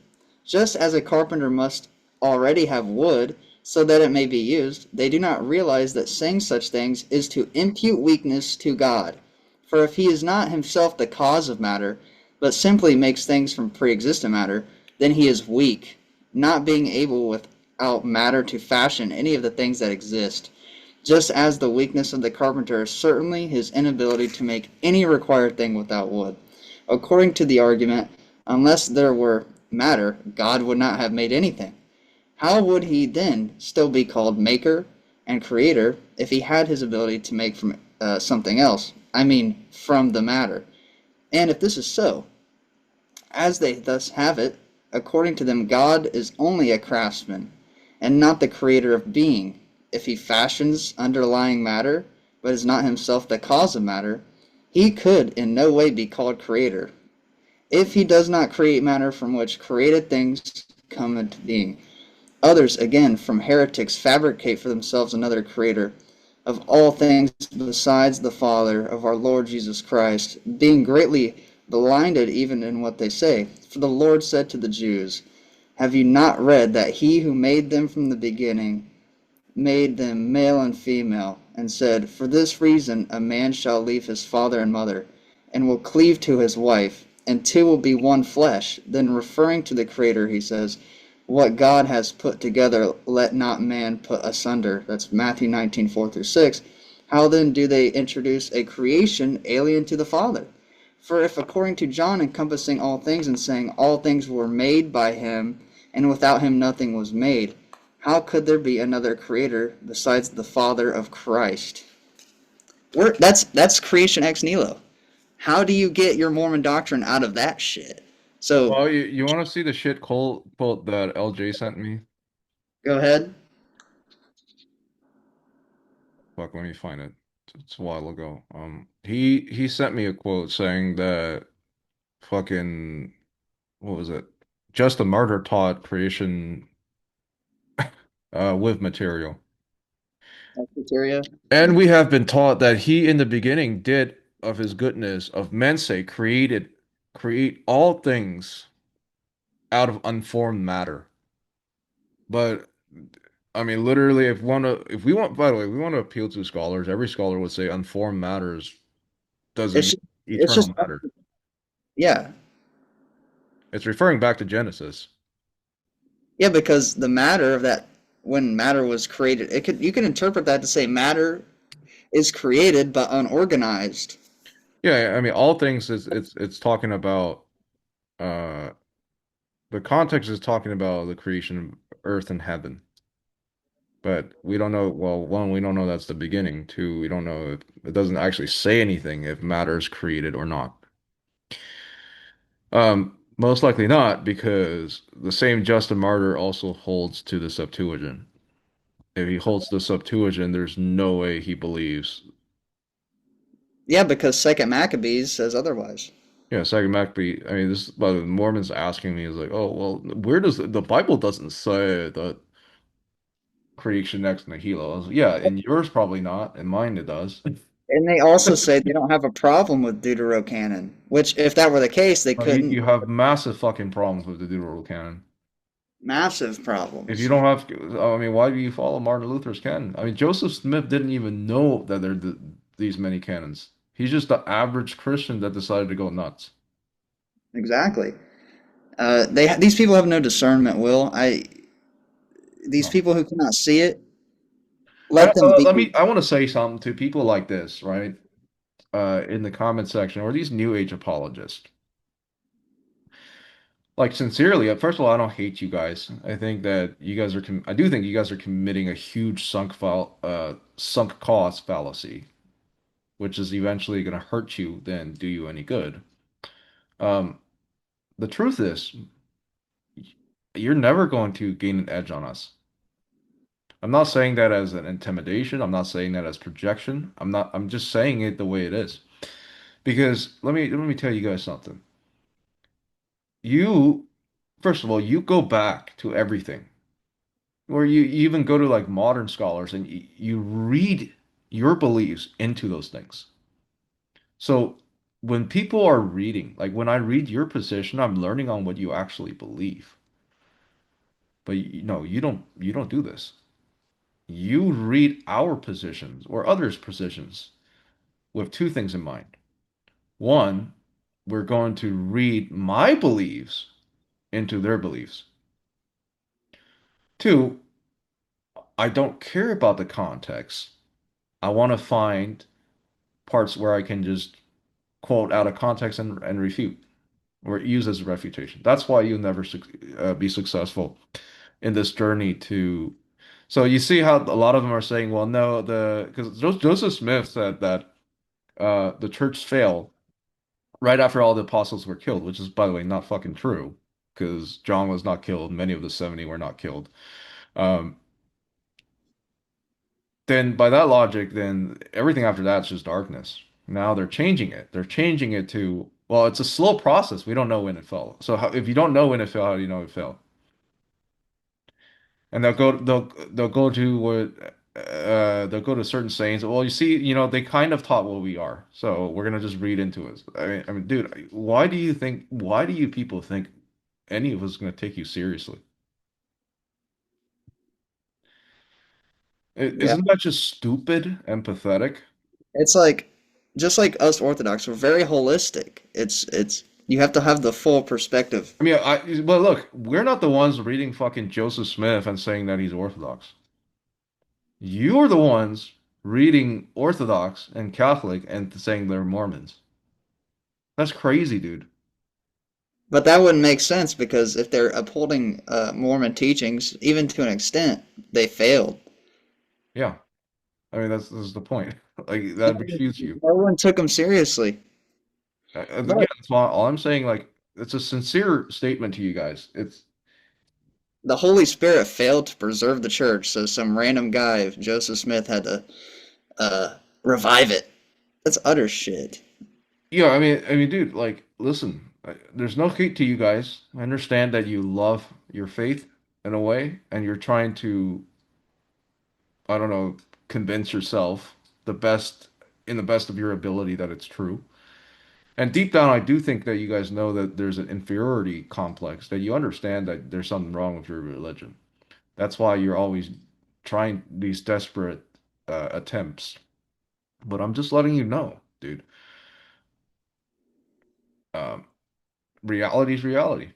Just as a carpenter must already have wood so that it may be used, they do not realize that saying such things is to impute weakness to God. For if he is not himself the cause of matter, but simply makes things from pre-existent matter, then he is weak, not being able without matter to fashion any of the things that exist, just as the weakness of the carpenter is certainly his inability to make any required thing without wood. According to the argument, unless there were matter, God would not have made anything. How would he then still be called maker and creator if he had his ability to make from something else? I mean, from the matter. And if this is so, as they thus have it, according to them, God is only a craftsman, and not the creator of being. If he fashions underlying matter, but is not himself the cause of matter, he could in no way be called creator. If he does not create matter from which created things come into being. Others, again, from heretics, fabricate for themselves another creator of all things besides the Father of our Lord Jesus Christ, being greatly blinded even in what they say. For the Lord said to the Jews, Have you not read that he who made them from the beginning made them male and female, and said, for this reason a man shall leave his father and mother, and will cleave to his wife, and two will be one flesh. Then referring to the Creator, he says, what God has put together, let not man put asunder. That's Matthew 19:4 through 6. How then do they introduce a creation alien to the Father? For if according to John encompassing all things and saying all things were made by him, and without him nothing was made, how could there be another creator besides the Father of Christ? That's creation ex nihilo. How do you get your Mormon doctrine out of that shit? So Well, you want to see the shit quote that LJ sent me? go ahead. Fuck, let me find it. It's a while ago. He sent me a quote saying that fucking what was it? Just a martyr taught creation with material. Cafeteria. And we have been taught that he in the beginning did of his goodness of men's sake create all things out of unformed matter. But I mean literally if we want by the way, we want to appeal to scholars, every scholar would say unformed matters doesn't It's mean just, it's eternal just matter. yeah. It's referring back to Genesis. Yeah, because the matter of that when matter was created, it could you can interpret that to say matter is created but unorganized. Yeah, I mean all things is it's talking about uh the context is talking about the creation of earth and heaven. But we don't know, well, one, we don't know that's the beginning. Two, we don't know if it doesn't actually say anything if matter is created or not. Most likely not, because the same Justin Martyr also holds to the Septuagint. If he holds the Septuagint, there's no way he believes. Yeah, because Second Maccabees says otherwise. Yeah, Second Maccabee. I mean, this but the Mormons asking me is like, oh well, where does the Bible doesn't say that creation ex nihilo? I was like, yeah, in yours probably not, in mine it does. And they also say they don't have a problem with Deuterocanon, which if that were the case, they You couldn't have massive fucking problems with the Deuterocanon. massive If you problems. don't have, I mean, why do you follow Martin Luther's canon? I mean, Joseph Smith didn't even know that there are these many canons. He's just the average Christian that decided to go nuts. Exactly. These people have no discernment, Will. These No. people who cannot see it, And let them be. I want to say something to people like this, right? In the comment section, or these New Age apologists. Like sincerely, first of all, I don't hate you guys. I think that you guys are, I do think you guys are committing a huge sunk cost fallacy, which is eventually going to hurt you than do you any good. Um, the truth is, you're never going to gain an edge on us. I'm not saying that as an intimidation. I'm not saying that as projection. I'm just saying it the way it is. Because let me tell you guys something. You, first of all, you go back to everything. Or you even go to like modern scholars and you read your beliefs into those things. So when people are reading, like when I read your position, I'm learning on what you actually believe. But no, you don't do this. You read our positions or others' positions with two things in mind. One, we're going to read my beliefs into their beliefs. Two, I don't care about the context. I want to find parts where I can just quote out of context and refute or use as a refutation. That's why you'll never be successful in this journey to. So you see how a lot of them are saying, well, no, because Joseph Smith said that the church failed right after all the apostles were killed, which is, by the way, not fucking true, because John was not killed. Many of the 70 were not killed. Um, then by that logic, then everything after that is just darkness. Now they're changing it. They're changing it to, well, it's a slow process. We don't know when it fell. So if you don't know when it fell, how do you know it fell? And they'll go to what they'll go to certain sayings. Well, you see, they kind of taught what we are, so we're gonna just read into it. I mean, dude, why do you people think any of us is gonna take you seriously? Yeah, Isn't that just stupid and pathetic? it's like just like us Orthodox, we're very holistic. It's you have to have the full perspective. I mean, but look, we're not the ones reading fucking Joseph Smith and saying that he's Orthodox. You're the ones reading Orthodox and Catholic and saying they're Mormons. That's crazy, dude. But that wouldn't make sense because if they're upholding Mormon teachings, even to an extent, they failed. Yeah. I mean, that's the point. Like, that refutes you. No one took them seriously. Again, Look, that's all I'm saying. Like, it's a sincere statement to you guys. It's, the Holy Spirit failed to preserve the church, so some random guy, Joseph Smith, had to revive it. That's utter shit. yeah, I mean, dude, like, listen, there's no hate to you guys. I understand that you love your faith in a way, and you're trying to, I don't know, convince yourself the best, in the best of your ability that it's true. And deep down, I do think that you guys know that there's an inferiority complex, that you understand that there's something wrong with your religion. That's why you're always trying these desperate attempts. But I'm just letting you know, dude. Um, reality is reality.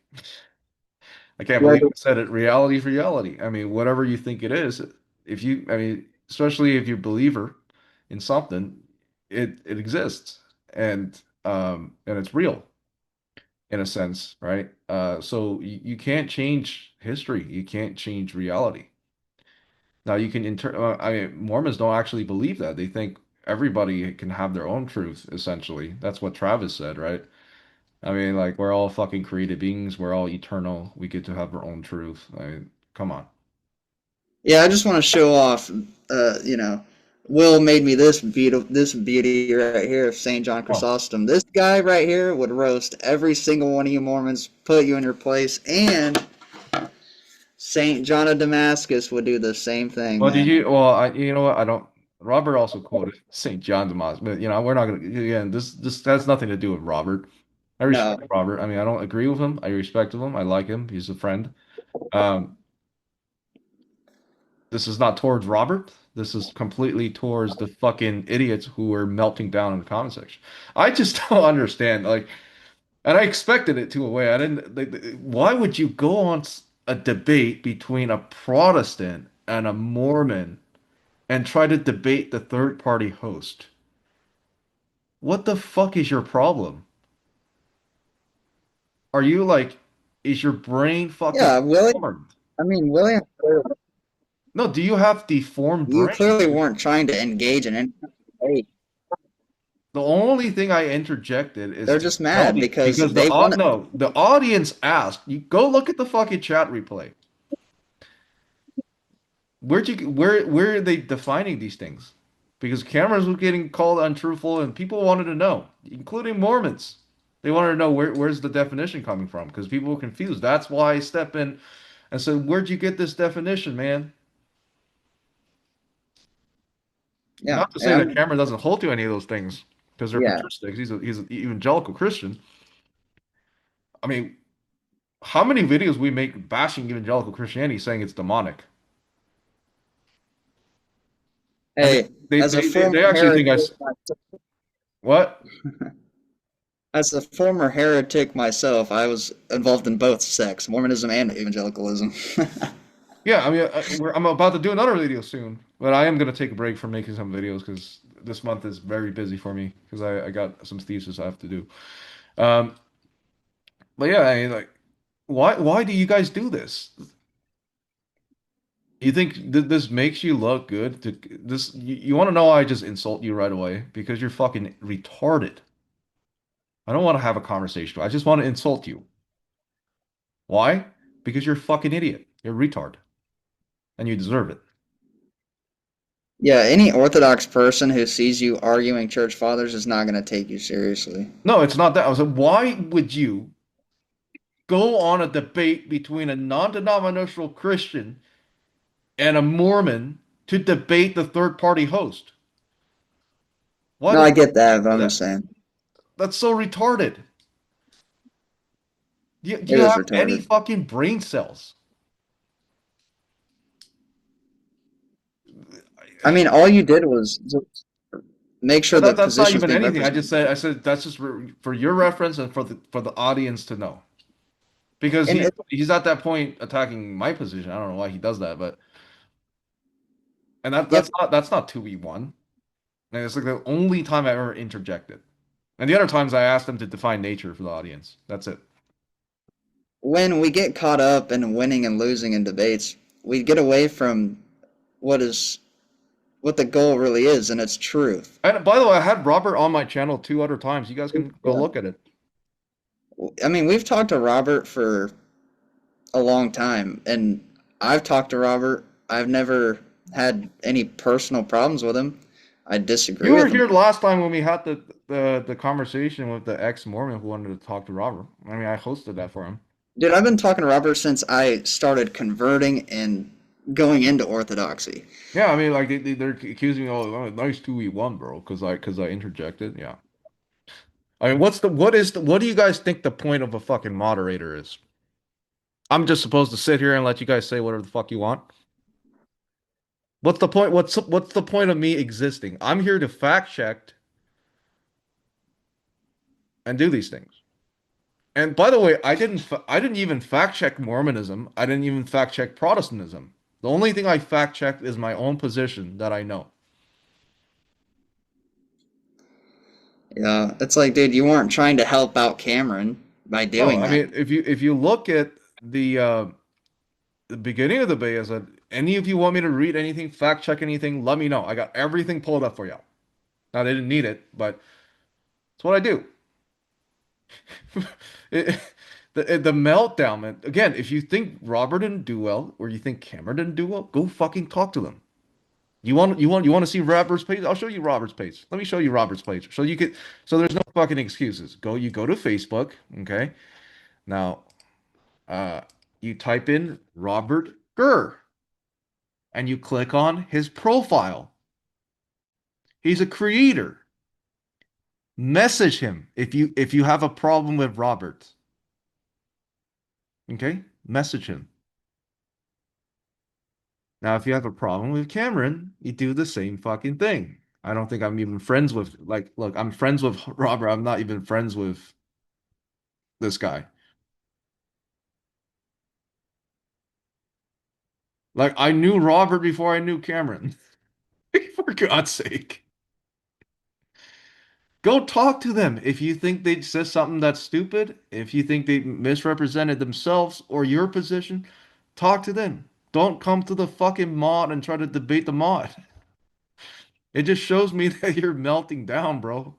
I can't Yeah, believe I said it. Reality is reality. I mean, whatever you think it is, if you, I mean, especially if you're a believer in something, it exists and it's real in a sense, right? So you can't change history. You can't change reality. Now you can I mean, Mormons don't actually believe that. They think everybody can have their own truth, essentially. That's what Travis said, right? I mean, like we're all fucking created beings. We're all eternal. We get to have our own truth. I mean, come on. yeah. I just want to show off. You know, Will made me this beauty right here of Saint John Oh, Chrysostom. This guy right here would roast every single one of you Mormons, put you in your place, and Saint John of Damascus would do the same thing, well, did man. you? Well, you know what? I don't. Robert also quoted St. John Damas, but you know, we're not gonna. Again, this has nothing to do with Robert. I No, respect Robert. I mean, I don't agree with him. I respect him. I like him. He's a friend. Um, This is not towards Robert. This is completely towards the fucking idiots who are melting down in the comment section. I just don't understand. Like, and I expected it to a way. I didn't. Why would you go on a debate between a Protestant and a Mormon and try to debate the third party host? What the fuck is your problem? Are you like, is your brain fucking yeah, William. deformed? I mean, William. No, do you have deformed You brain? clearly weren't trying to engage in any debate. The only thing I interjected is They're to just tell mad the because because the they want. no, the audience asked, you go look at the fucking chat replay. Where are they defining these things? Because cameras were getting called untruthful and people wanted to know, including Mormons. They wanted to know where's the definition coming from because people were confused. That's why I step in and said, "Where'd you get this definition, man?" Yeah, Not to say that and Cameron doesn't hold to any of those things because they're yeah. patristics. He's an evangelical Christian. I mean, how many videos we make bashing evangelical Christianity saying it's demonic? And Hey, as a former they actually think heretic, what? as a former heretic myself, I was involved in both sects, Mormonism and evangelicalism. Yeah, I mean, I'm about to do another video soon, but I am going to take a break from making some videos because this month is very busy for me because I got some thesis I have to do. Um, but yeah, I mean, like, why do you guys do this? You think this makes you look good? You want to know why I just insult you right away? Because you're fucking retarded. I don't want to have a conversation. I just want to insult you. Why? Because you're a fucking idiot. You're a retard. And you deserve it. Yeah, any Orthodox person who sees you arguing church fathers is not going to take you seriously. No, it's not that. I was like, why would you go on a debate between a non-denominational Christian and a Mormon to debate the third party host? Why No, the I fuck get would you that, but do I'm that? just saying That's so retarded. Do it you is have any retarded. fucking brain cells? I mean, all you did was just make sure But the that's not position's even being anything. represented. I said that's just for your reference and for the audience to know. Because And he's at that point attacking my position. I don't know why he does that, but and yep, that's not 2v1. And it's like the only time I ever interjected. And the other times I asked him to define nature for the audience. That's it. when we get caught up in winning and losing in debates, we get away from what is what the goal really is, and it's truth. And by the way, I had Robert on my channel two other times. You guys can go Yeah. look at it. I mean, we've talked to Robert for a long time, and I've talked to Robert. I've never had any personal problems with him. I disagree You were with him. here last time when we had the conversation with the ex-Mormon who wanted to talk to Robert. I mean, I hosted that for him. Dude, I've been talking to Robert since I started converting and going into Orthodoxy. Yeah, I mean, like they're accusing me, oh, nice 2v1, bro, because I interjected. Yeah. I mean, what do you guys think the point of a fucking moderator is? I'm just supposed to sit here and let you guys say whatever the fuck you want. What's the point? What's the point of me existing? I'm here to fact check and do these things. And by the way, I didn't even fact check Mormonism. I didn't even fact check Protestantism. The only thing I fact checked is my own position that I know. Yeah, it's like, dude, you weren't trying to help out Cameron by No, doing I that. mean, if you look at the beginning of the debate, I said, any of you want me to read anything, fact check anything, let me know. I got everything pulled up for you. Now they didn't need it, but it's what I do. It, the meltdown, man. Again, if you think Robert didn't do well, or you think Cameron didn't do well, go fucking talk to them. You want to see Robert's page? I'll show you Robert's page. Let me show you Robert's page. So there's no fucking excuses. You go to Facebook, okay? Now, uh, you type in Robert Gurr and you click on his profile. He's a creator. Message him if you have a problem with Robert. Okay? Message him. Now, if you have a problem with Cameron, you do the same fucking thing. I don't think I'm even friends with look, I'm friends with Robert. I'm not even friends with this guy. Like I knew Robert before I knew Cameron. For God's sake. Go talk to them. If you think they said something that's stupid, if you think they misrepresented themselves or your position, talk to them. Don't come to the fucking mod and try to debate the mod. It just shows me that you're melting down, bro.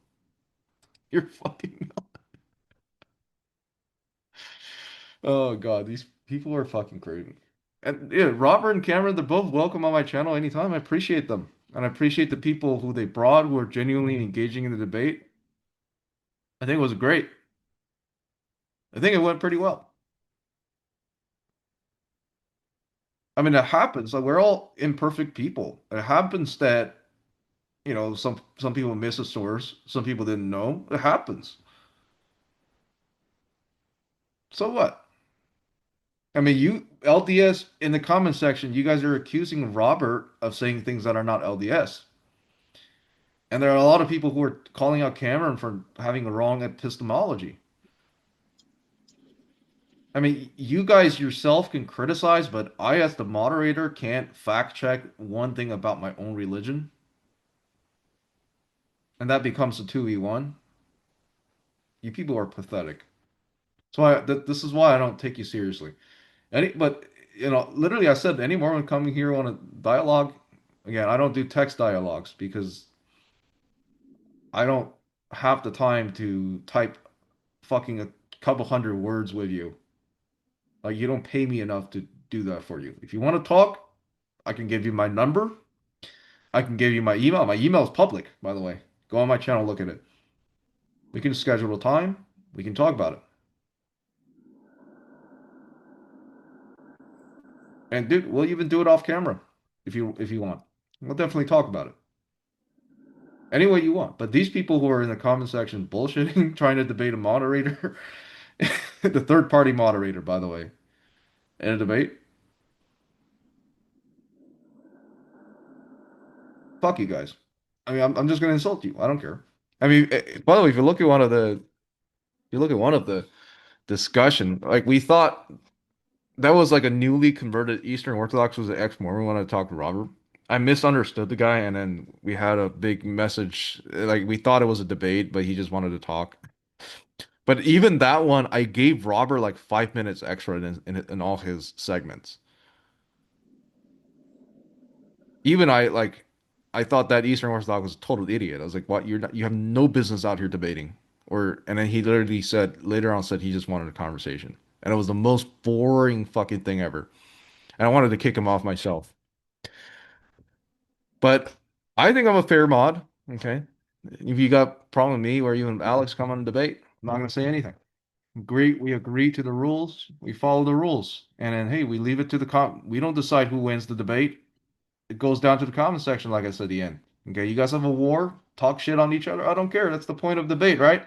You're fucking. Oh God, these people are fucking crazy. And yeah, Robert and Cameron, they're both welcome on my channel anytime. I appreciate them. And I appreciate the people who they brought who are genuinely engaging in the debate. I think it was great. I think it went pretty well. I mean, it happens. Like we're all imperfect people. It happens that, some people miss a source, some people didn't know. It happens. So what? I mean, you LDS in the comment section, you guys are accusing Robert of saying things that are not LDS. And there are a lot of people who are calling out Cameron for having a wrong epistemology. I mean, you guys yourself can criticize, but I, as the moderator, can't fact check one thing about my own religion, and that becomes a 2v1. You people are pathetic. So this is why I don't take you seriously. But literally, I said any Mormon coming here on a dialogue. Again, I don't do text dialogues because I don't have the time to type fucking a couple hundred words with you. Like you don't pay me enough to do that for you. If you want to talk, I can give you my number. I can give you my email. My email is public, by the way. Go on my channel, look at it. We can schedule a time. We can talk about it. And dude, we'll even do it off camera if you want. We'll definitely talk about it. Any way you want. But these people who are in the comment section bullshitting, trying to debate a moderator, the third party moderator, by the way, in a debate. fuck you guys. I mean, I'm just gonna insult you. I don't care. I mean, by the way, if you look at one of the discussion, like we thought that was like a newly converted Eastern Orthodox was an ex-Mormon when I talked to Robert. I misunderstood the guy, and then we had a big message. Like we thought it was a debate, but he just wanted to talk. But even that one, I gave Robert like 5 minutes extra in all his segments. Even I thought that Eastern Orthodox was a total idiot. I was like, "What? You have no business out here debating." And then he literally said later on said he just wanted a conversation, and it was the most boring fucking thing ever. And I wanted to kick him off myself. But I think I'm a fair mod. Okay, if you got a problem with me, or you and Alex come on a debate, I'm not gonna say anything. We agree to the rules. We follow the rules, and then hey, we leave it to we don't decide who wins the debate. It goes down to the comment section, like I said at the end. Okay, you guys have a war, talk shit on each other. I don't care. That's the point of debate, right?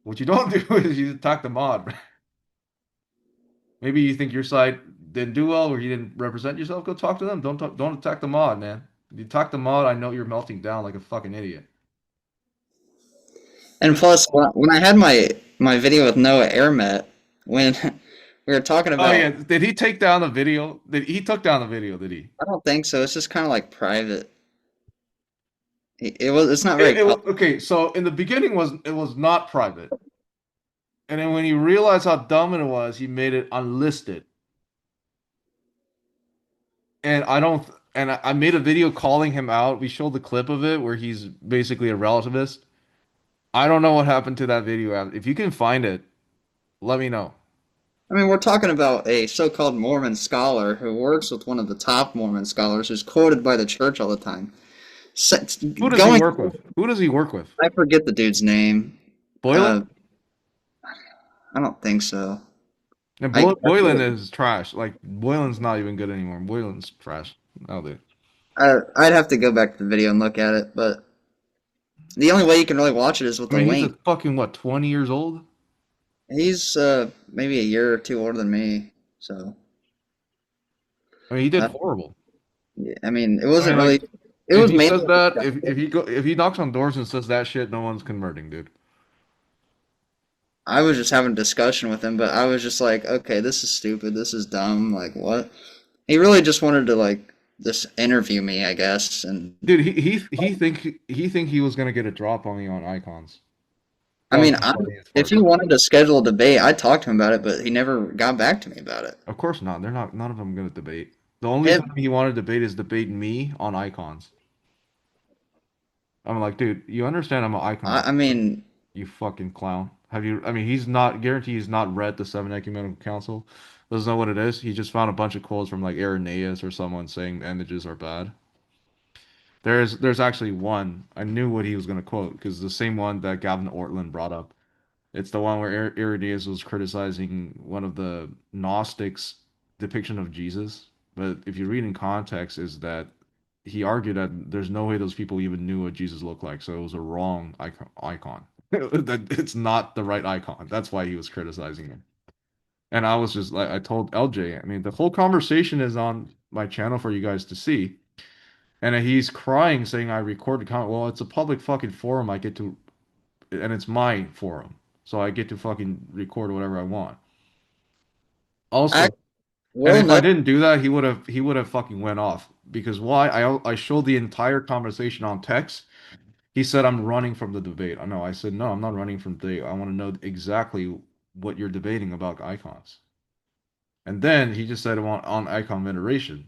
What you don't do is you attack the mod. Maybe you think your side didn't do well or you didn't represent yourself. Go talk to them. Don't attack the mod, man. If you attack the mod, I know you're melting down like a fucking idiot. And plus, when I had my video with Noah Airmet, when we were talking Oh yeah, about, did he take down the video? Did he took down the video? Did he? I don't think so. It's just kind of like private. It's not very public. Okay. So in the beginning it was not private, and then when he realized how dumb it was, he made it unlisted. And I don't, and I made a video calling him out. We showed the clip of it where he's basically a relativist. I don't know what happened to that video. If you can find it, let me know. I mean, we're talking about a so-called Mormon scholar who works with one of the top Mormon scholars who's quoted by the church all the time. Who does he Going, work with? Who does he work with? I forget the dude's name. Boylan? I don't think so. And I Boylan is trash. Like Boylan's not even good anymore. Boylan's trash. I'll do. I'd have to go back to the video and look at it, but the only way you can really watch it is with I the mean, he's a link. fucking what, 20 years old? He's maybe a year or two older than me, so I mean, he did uh, horrible. yeah, I mean, it I mean, wasn't really. like, It if was he mainly. says that, if he knocks on doors and says that shit, no one's converting, dude. I was just having a discussion with him, but I was just like, okay, this is stupid. This is dumb. Like, what? He really just wanted to like just interview me, I guess, and Dude, he think he was gonna get a drop on me on icons. I That was mean, the funniest if part. he wanted to schedule a debate, I talked to him about it, but he never got back to me about it. Of course not. They're not. None of them gonna debate. The only If time he wanted to debate is debate me on icons. I'm like, dude, you understand I'm an icon, I mean, you fucking clown. Have you? I mean, he's not guarantee he's not read the Seven Ecumenical Council. Doesn't know what it is. He just found a bunch of quotes from like Irenaeus or someone saying images are bad. There's actually one. I knew what he was gonna quote because the same one that Gavin Ortland brought up. It's the one where Irenaeus was criticizing one of the Gnostics' depiction of Jesus. But if you read in context, is that he argued that there's no way those people even knew what Jesus looked like, so it was a wrong icon. That it's not the right icon. That's why he was criticizing him. And I was just like, I told LJ, I mean, the whole conversation is on my channel for you guys to see. And he's crying, saying I recorded comment. Well, it's a public fucking forum. I get to, and it's my forum, so I get to fucking record whatever I want. I Also, and will if I know. didn't do that, he would have fucking went off because why? I showed the entire conversation on text. He said I'm running from the debate. I know. I said no, I'm not running from the debate. I want to know exactly what you're debating about icons. And then he just said on icon veneration.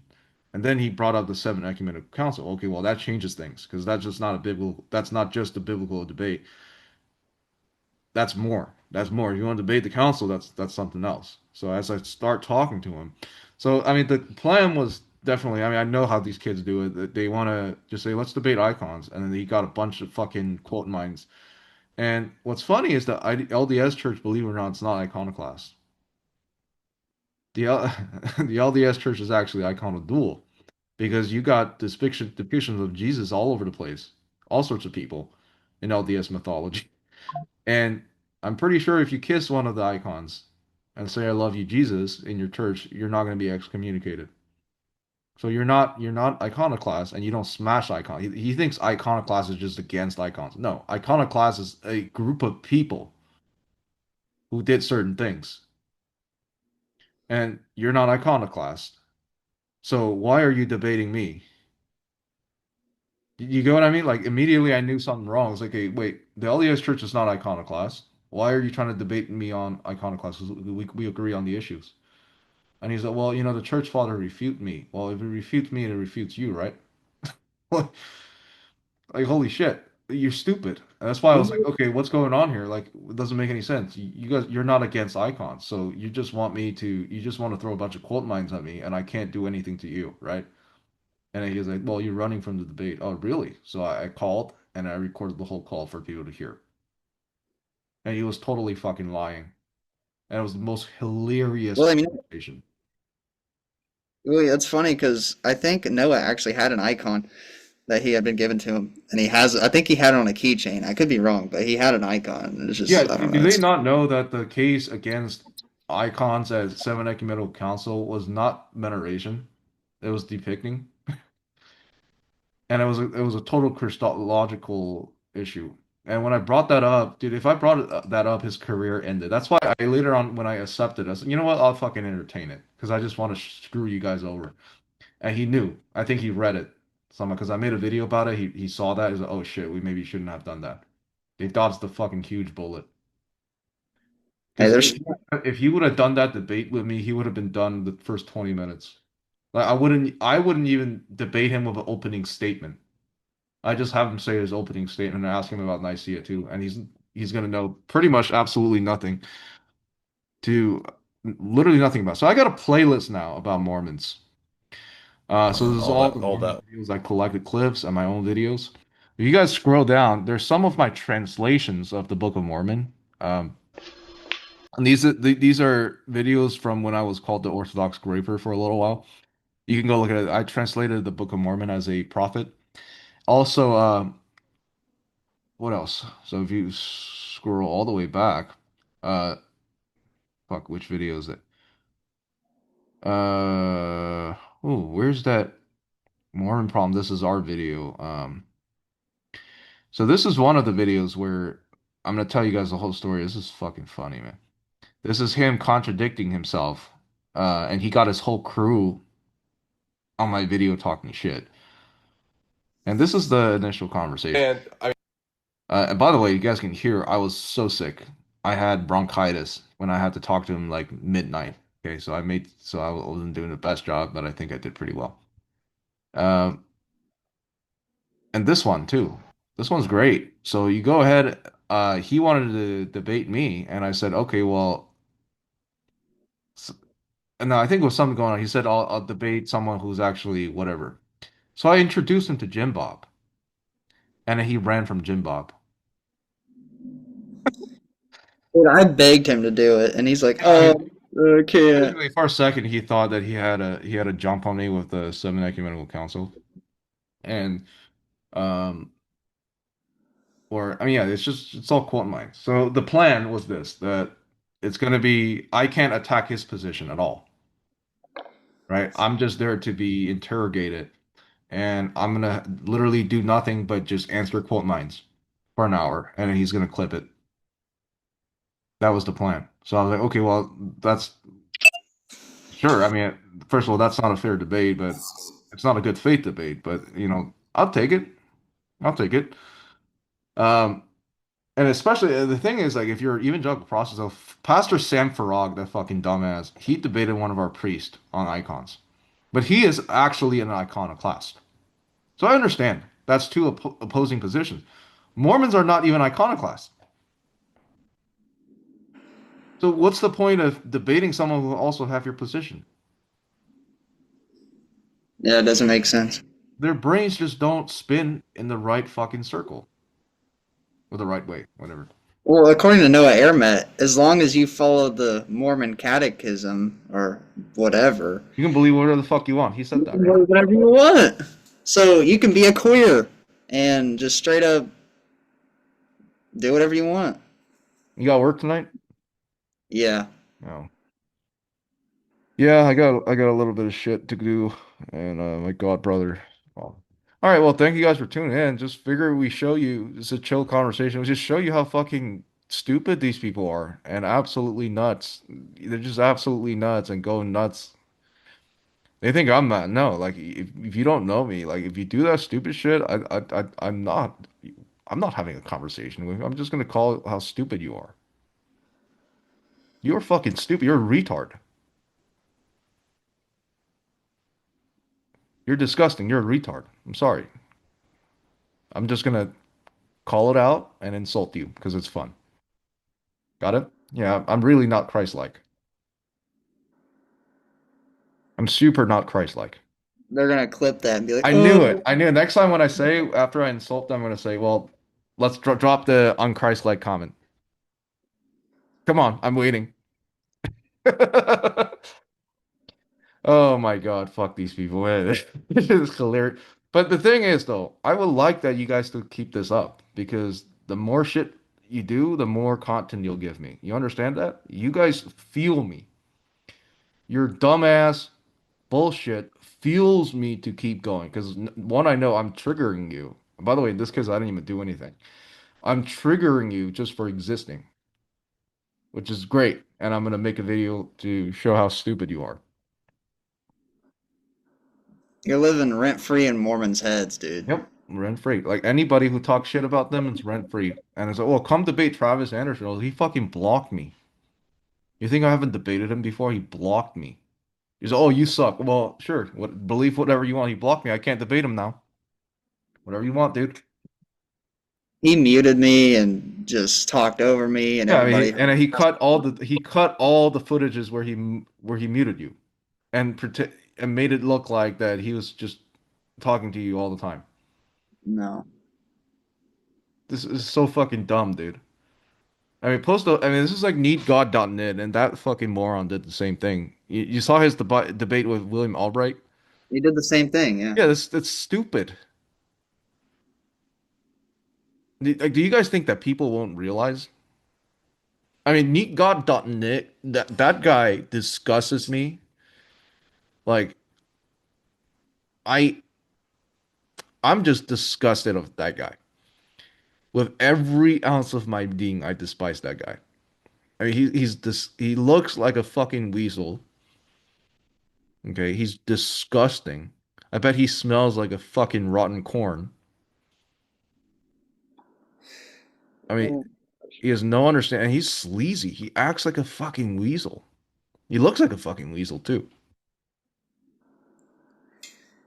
And then he brought up the Seven Ecumenical Council. Okay, well that changes things because that's just not a biblical. That's not just a biblical debate. That's more. That's more. If you want to debate the council, that's something else. So as I start talking to him, so I mean the plan was definitely. I mean I know how these kids do it. They want to just say let's debate icons, and then he got a bunch of fucking quote mines. And what's funny is that LDS Church, believe it or not, it's not iconoclast. The LDS Church is actually iconodual because you got depictions of Jesus all over the place, all sorts of people in LDS mythology. And I'm pretty sure if you kiss one of the icons and say I love you, Jesus, in your church, you're not going to be excommunicated. So you're not iconoclast, and you don't smash icon. He thinks iconoclast is just against icons. No, iconoclast is a group of people who did certain things, and you're not iconoclast. So why are you debating me? You get what I mean? Like immediately I knew something wrong. It's like, hey, wait, the LDS Church is not iconoclast. Why are you trying to debate me on iconoclast? 'Cause we agree on the issues. And he's like, well, the church father refute me. Well, if it refutes me, it refutes you, right? Like, holy shit, you're stupid. And that's why I was like, okay, what's going on here? Like, it doesn't make any sense. You guys, you're not against icons, so you just want to throw a bunch of quote mines at me, and I can't do anything to you, right? And then he was like, well, you're running from the debate. Oh, really? So I called and I recorded the whole call for people to hear. And he was totally fucking lying. And it was the most hilarious Well, I mean, conversation. really, it's funny because I think Noah actually had an icon that he had been given to him, and he has. I think he had it on a keychain. I could be wrong, but he had an icon. It's Yeah, just, I don't do know. they It's not know that the case against icons as Seven Ecumenical Council was not veneration? It was depicting, and it was a total Christological issue. And when I brought that up, dude, if I brought that up, his career ended. That's why I later on, when I accepted, I said, you know what, I'll fucking entertain it because I just want to screw you guys over. And he knew. I think he read it somehow because I made a video about it. He saw that. He's like, oh shit, we maybe shouldn't have done that. They dodged the fucking huge bullet. hey, Because there's if he would have done that debate with me, he would have been done the first 20 minutes. Like I wouldn't even debate him with an opening statement. I just have him say his opening statement and ask him about Nicaea too, and he's gonna know pretty much absolutely nothing to literally nothing about. So I got a playlist now about Mormons. So this is all the All Mormon that. videos I collected clips and my own videos. If you guys scroll down, there's some of my translations of the Book of Mormon. Um, and these are videos from when I was called the Orthodox Graper for a little while. You can go look at it. I translated the Book of Mormon as a prophet. Also, what else? So if you scroll all the way back, uh, fuck, which video is it? Where's that Mormon problem? This is our video. So this is one of the videos where I'm gonna tell you guys the whole story. This is fucking funny, man. This is him contradicting himself, and he got his whole crew on my video talking shit. And this is the initial conversation. And I And by the way, you guys can hear I was so sick. I had bronchitis when I had to talk to him like midnight. Okay, so I wasn't doing the best job, but I think I did pretty well. Um, and this one too. This one's great. So you go ahead. He wanted to debate me, and I said, okay, well, s- no, I think it was something going on. He said, I'll debate someone who's actually whatever. So I introduced him to Jim Bob, and he ran from Jim Bob. dude, I begged him to do it, and he's like, I "Oh, mean, I can't." literally for a second, he thought that he had a jump on me with the Seven Ecumenical Council, and um, or I mean, yeah, it's all quote mine. So the plan was this: that it's going to be I can't attack his position at all, right? I'm just there to be interrogated, and I'm gonna literally do nothing but just answer quote mines for an hour, and then he's gonna clip it. That was the plan. So I was like, okay, well, that's sure. I mean, first of all, that's not a fair debate, but it's not a good faith debate. But I'll take it. I'll take it. Um, and especially the thing is, like, if you're evangelical process of Pastor Sam Farag, that fucking dumbass, he debated one of our priests on icons, but he is actually an iconoclast. So I understand that's two opposing positions. Mormons are not even iconoclasts. So what's the point of debating someone who also have your position? Yeah, it doesn't make sense. Their brains just don't spin in the right fucking circle or the right way, whatever. Well, according to Noah Ermet, as long as you follow the Mormon Catechism or whatever, You can believe whatever the fuck you want. He you said that, can right? do whatever you want. So you can be a queer and just straight up do whatever you want. You got work tonight? Yeah. No. Yeah, I got a little bit of shit to do, and my god brother. Well, all right, well, thank you guys for tuning in. Just figure we show you it's a chill conversation. We just show you how fucking stupid these people are and absolutely nuts. They're just absolutely nuts and going nuts. They think I'm not. No, like if you don't know me, like if you do that stupid shit, I'm not having a conversation with you. I'm just gonna call how stupid you are. You're fucking stupid. You're a retard. You're disgusting. You're a retard. I'm sorry. I'm just gonna call it out and insult you because it's fun. Got it? Yeah, I'm really not Christ-like. I'm super not Christ-like. They're gonna clip that and be like, I knew it. I knew it. Next time when I say after I insult them, I'm gonna say, well, let's drop the unchrist-like comment. Come on, I'm waiting. Oh my God, fuck these people. Man. This is hilarious. But the thing is, though, I would like that you guys to keep this up because the more shit you do, the more content you'll give me. You understand that? You guys fuel me. Your dumbass bullshit fuels me to keep going because one, I know I'm triggering you. By the way, in this case, I didn't even do anything. I'm triggering you just for existing, which is great. And I'm gonna make a video to show how stupid you are. you're living rent free in Mormons' heads, dude. Yep, rent free. Like anybody who talks shit about them is rent free. And it's like, well, come debate Travis Anderson. Well, he fucking blocked me. You think I haven't debated him before? He blocked me. He's like, oh, you suck. Well, sure. What believe whatever you want. He blocked me. I can't debate him now. Whatever you want, dude. He muted me and just talked over me, and Yeah, I mean, everybody heard. he cut all the footages where he muted you and made it look like that he was just talking to you all the time. No, This is so fucking dumb, dude. I mean, this is like neatgod.net, and that fucking moron did the same thing. You saw his debate with William Albright? he did the same thing. Yeah, Yeah, that's stupid. Like, do you guys think that people won't realize? I mean, neatgod.net, that guy disgusts me. Like, I I'm just disgusted of that guy. With every ounce of my being, I despise that guy. I mean, he looks like a fucking weasel. Okay, he's disgusting. I bet he smells like a fucking rotten corn. I mean, he has no understanding. He's sleazy. He acts like a fucking weasel. He looks like a fucking weasel too.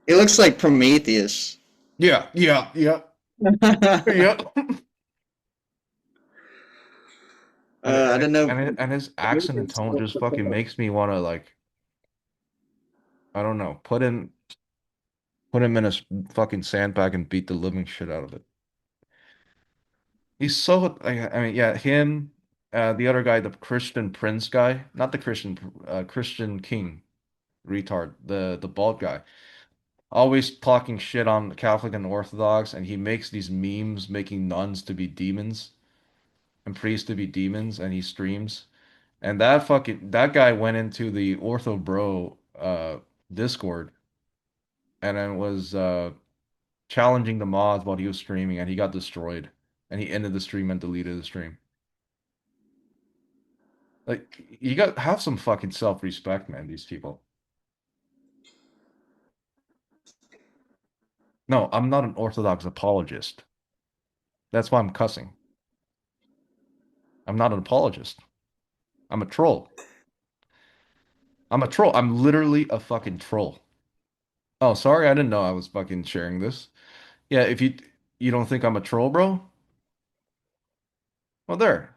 he looks like Prometheus. Yeah, yeah, yeah, yeah. I didn't know. And his accent and tone just fucking makes me want to like, I don't know, put him in a fucking sandbag and beat the living shit out of it. He's so, I mean, yeah, him, the other guy, the Christian Prince guy, not the Christian King, retard, the bald guy, always talking shit on Catholic and Orthodox, and he makes these memes making nuns to be demons and priests to be demons, and he streams. And that guy went into the Ortho Bro Discord and then was challenging the mods while he was streaming, and he got destroyed. And he ended the stream and deleted the stream. Like you got have some fucking self-respect, man, these people. No, I'm not an Orthodox apologist. That's why I'm cussing. I'm not an apologist. I'm a troll. I'm a troll. I'm literally a fucking troll. Oh, sorry, I didn't know I was fucking sharing this. Yeah, if you don't think I'm a troll, bro? Well, there.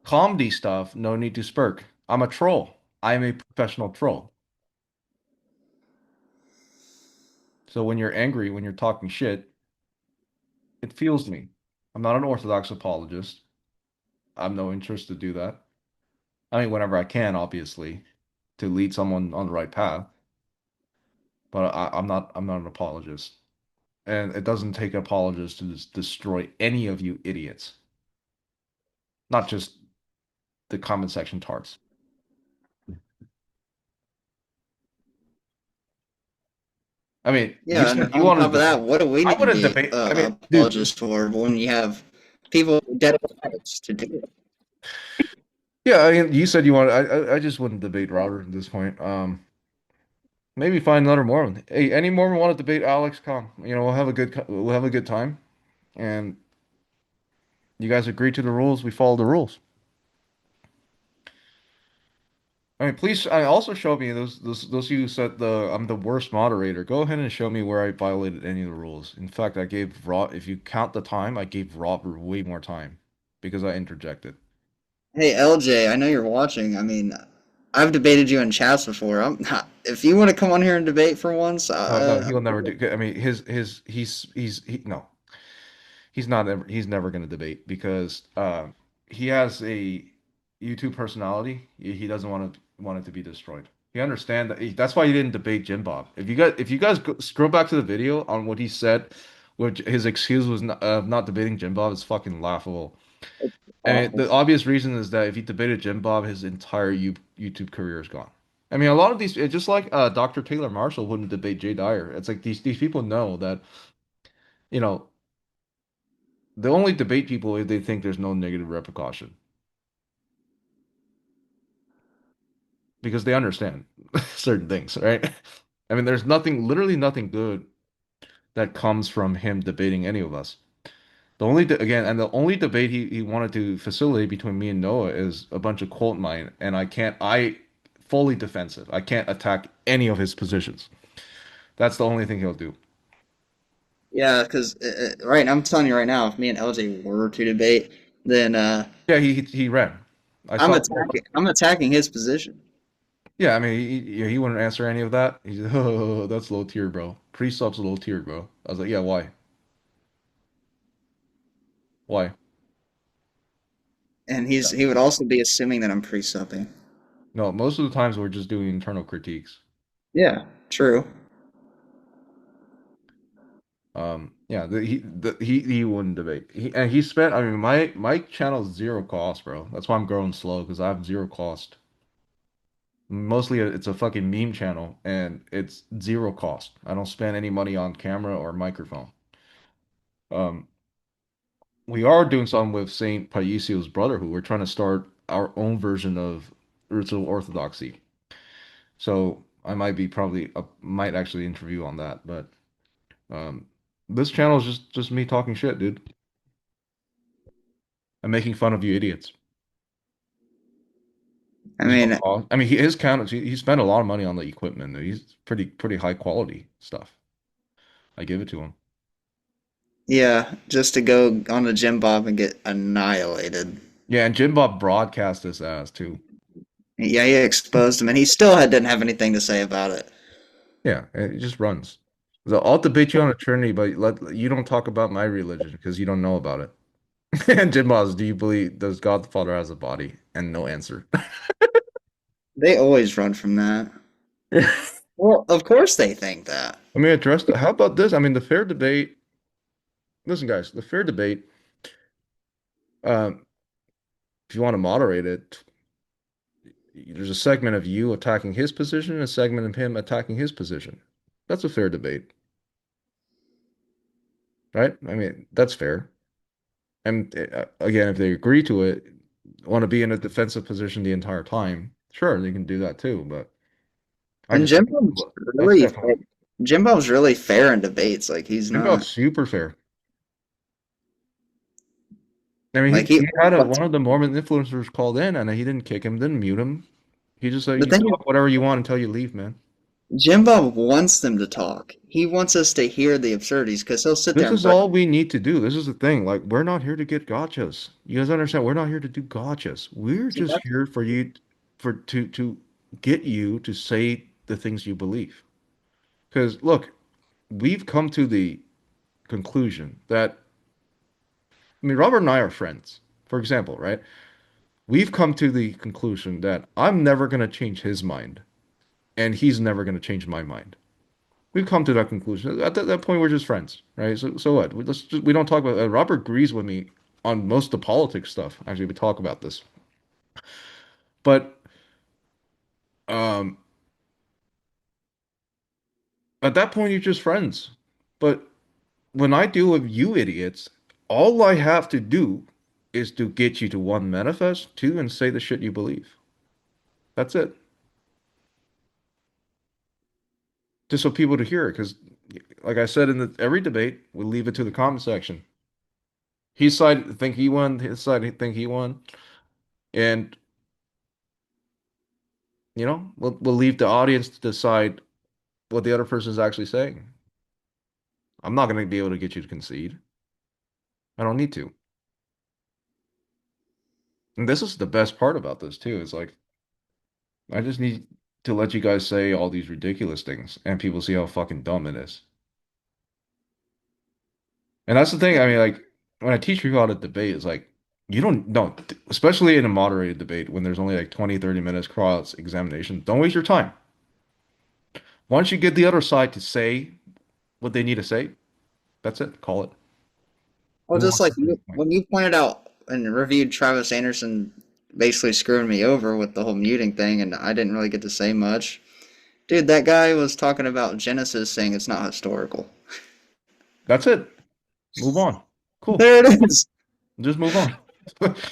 Comedy stuff, no need to spurk. I'm a troll. I'm a professional troll. So when you're angry, when you're talking shit, it fuels me. I'm not an Orthodox apologist. I'm no interest to do that. I mean, whenever I can, obviously, to lead someone on the right path. But I'm not an apologist. And it doesn't take an apologist to just destroy any of you idiots. Not just the comment section tarts. I mean, you Yeah, and said you on wanted top to of that, debate. what do we I need to wouldn't be debate. I mean, dude, apologists for when you have people dedicated to do it? yeah, I mean, you said you wanted. I just wouldn't debate Robert at this point. Maybe find another Mormon. Hey, any Mormon want to debate Alex? Come, we'll have a good time, and you guys agree to the rules. We follow the rules. I mean, please. I also show me those of you who said I'm the worst moderator. Go ahead and show me where I violated any of the rules. In fact, I gave Rob. If you count the time, I gave Robert way more time because I interjected. Hey, LJ, I know you're watching. I mean, I've debated you in chats before. I'm not, if you want to come on here and debate for once, No, no, he'll never do. I mean, no, he's never going to debate because he has a YouTube personality. He doesn't want it to be destroyed. He understand that. That's why he didn't debate Jim Bob. If you guys scroll back to the video on what he said, which his excuse was not debating Jim Bob, is fucking laughable. And awful. the obvious reason is that if he debated Jim Bob, his entire YouTube career is gone. I mean, a lot of these, it's just like Dr. Taylor Marshall wouldn't debate Jay Dyer. It's like these people know that, you know, they only debate people if they think there's no negative repercussion because they understand certain things, right? I mean, there's literally nothing good that comes from him debating any of us. The only debate he wanted to facilitate between me and Noah is a bunch of quote mine, and I fully defensive. I can't attack any of his positions. That's the only thing he'll do. Yeah, because right, I'm telling you right now, if me and LJ were to debate, then Yeah, he ran. I I'm saw. attacking his position. Yeah, I mean, he wouldn't answer any of that. He's oh, that's low tier, bro. Pre-sub's low tier, bro. I was like, yeah, why? Why? And he would also be assuming that I'm pre-supping. No, most of the times we're just doing internal critiques. Yeah, true. Yeah, he wouldn't debate. And he spent. I mean, my channel's zero cost, bro. That's why I'm growing slow because I have zero cost. Mostly, it's a fucking meme channel, and it's zero cost. I don't spend any money on camera or microphone. Um, we are doing something with Saint Paisio's Brotherhood. We're trying to start our own version of ritual orthodoxy. So I might actually interview on that, but um, this channel is just me talking shit, dude. I'm making fun of you idiots. I There's no mean, cost. I mean, his count. He spent a lot of money on the equipment. He's pretty high quality stuff. I give it to him. yeah, just to go on the gym bob and get annihilated. Yeah, and Jim Bob broadcast his ass too. Yeah, he exposed him, and he still didn't have anything to say about it. Yeah, and it just runs. So I'll debate you on eternity, but you don't talk about my religion because you don't know about it. And Jim Bob, does God the Father has a body? And no answer. They always run from that. Well, of course they think that. Let me address that. How about this? I mean, the fair debate. Listen, guys, the fair debate. Um, if you want to moderate it, there's a segment of you attacking his position and a segment of him attacking his position. That's a fair debate, right? I mean, that's fair. And again, if they agree to it, want to be in a defensive position the entire time, sure, they can do that too. But I And just think that's definitely Jim Bob's really fair in debates. Like he's Jim Bob's not super fair. I mean, like he had one of the Mormon influencers called in, and he didn't kick him, didn't mute him. He just said, the "You thing talk is, whatever you want until you leave, man." Jim Bob wants them to talk. He wants us to hear the absurdities because he'll sit there This and is break. all we need to do. This is the thing. Like, we're not here to get gotchas. You guys understand? We're not here to do gotchas. We're See, just here for you, to get you to say the things you believe. Because look, we've come to the conclusion that I mean, Robert and I are friends. For example, right? We've come to the conclusion that I'm never going to change his mind, and he's never going to change my mind. We've come to that conclusion. At that point, we're just friends, right? So what? We don't talk about. Robert agrees with me on most of the politics stuff. Actually, we talk about this. But um, at that point, you're just friends. But when I deal with you idiots, all I have to do is to get you to one, manifest, two, and say the shit you believe. That's it. Just so people to hear it. Because, like I said in every debate, we leave it to the comment section. His side think he won, his side think he won, and we'll leave the audience to decide what the other person is actually saying. I'm not going to be able to get you to concede. I don't need to. And this is the best part about this too. Is like I just need to let you guys say all these ridiculous things, and people see how fucking dumb it is. And that's the thing. I mean, like when I teach people how to debate, it's like you don't no, especially in a moderated debate when there's only like 20, 30 minutes cross examination. Don't waste your time. Once you get the other side to say what they need to say, that's it. Call it. Well, Move just on to like the next point. when you pointed out and reviewed Travis Anderson basically screwing me over with the whole muting thing, and I didn't really get to say much. Dude, that guy was talking about Genesis saying it's not historical. That's it. Move on. Cool. There it is. Just move on.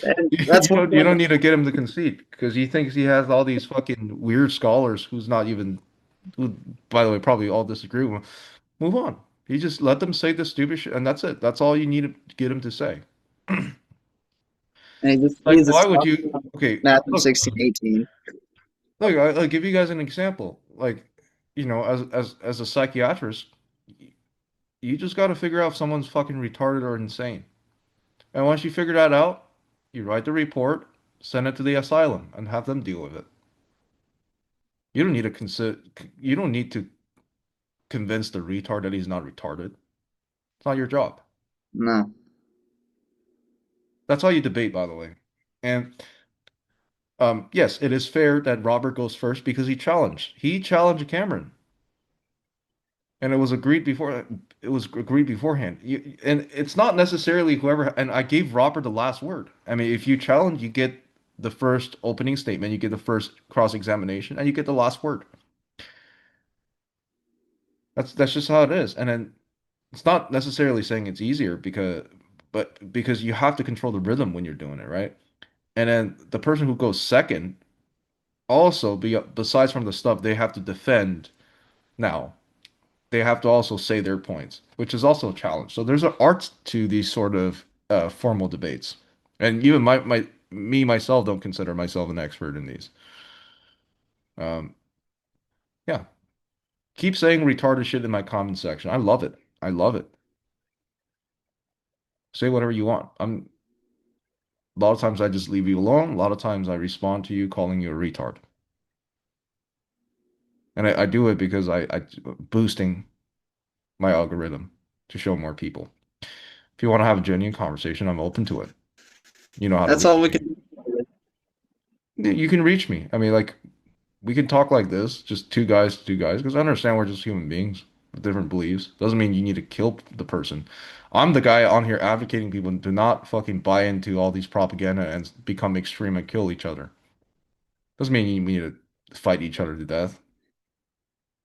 And You, that's you one don't you point. don't need to get him to concede because he thinks he has all these fucking weird scholars who's not even who, by the way, probably all disagree with him. Move on. You just let them say the stupid shit, and that's it. That's all you need to get him to say. And Like, he's why would just you? Okay, Matthew look, 16:18. look. I'll give you guys an example. Like, as a psychiatrist, you just got to figure out if someone's fucking retarded or insane. And once you figure that out, you write the report, send it to the asylum, and have them deal with it. You don't need to consider. You don't need to convince the retard that he's not retarded. It's not your job. No, That's how you debate, by the way. And yes, it is fair that Robert goes first because he challenged. He challenged Cameron, and it was agreed before. It was agreed beforehand. And it's not necessarily whoever. And I gave Robert the last word. I mean, if you challenge, you get the first opening statement, you get the first cross-examination, and you get the last word. That's just how it is. And then it's not necessarily saying it's easier because you have to control the rhythm when you're doing it, right? And then the person who goes second also besides from the stuff they have to defend now. They have to also say their points, which is also a challenge. So there's an art to these sort of formal debates. And even me myself don't consider myself an expert in these. Um, yeah. Keep saying retarded shit in my comment section. I love it. I love it. Say whatever you want. A lot of times I just leave you alone. A lot of times I respond to you calling you a retard. And I do it because I boosting my algorithm to show more people. If you want to have a genuine conversation, I'm open to it. You know how to that's reach all we me. can. You can reach me. I mean, like, we can talk like this, just two guys, because I understand we're just human beings with different beliefs. Doesn't mean you need to kill the person. I'm the guy on here advocating people to not fucking buy into all these propaganda and become extreme and kill each other. Doesn't mean you need to fight each other to death.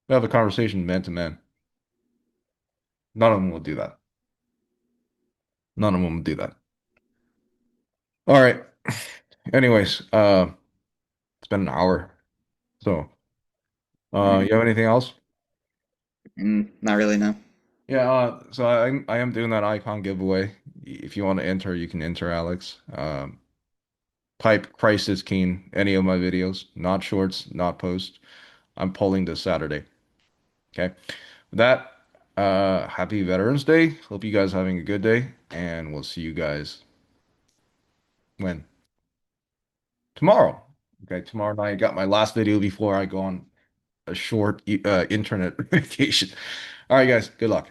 We have a conversation man to man. None of them will do that. None of them will do that. All right. Anyways, it's been an hour. So, Mm, you have anything else? not really, no. Yeah, so I am doing that icon giveaway. If you want to enter, you can enter, Alex. Pipe Christ is King, any of my videos, not shorts, not posts. I'm polling this Saturday. Okay. With that, happy Veterans Day. Hope you guys are having a good day, and we'll see you guys when? Tomorrow. Okay, tomorrow night. I got my last video before I go on a short internet vacation. All right, guys, good luck.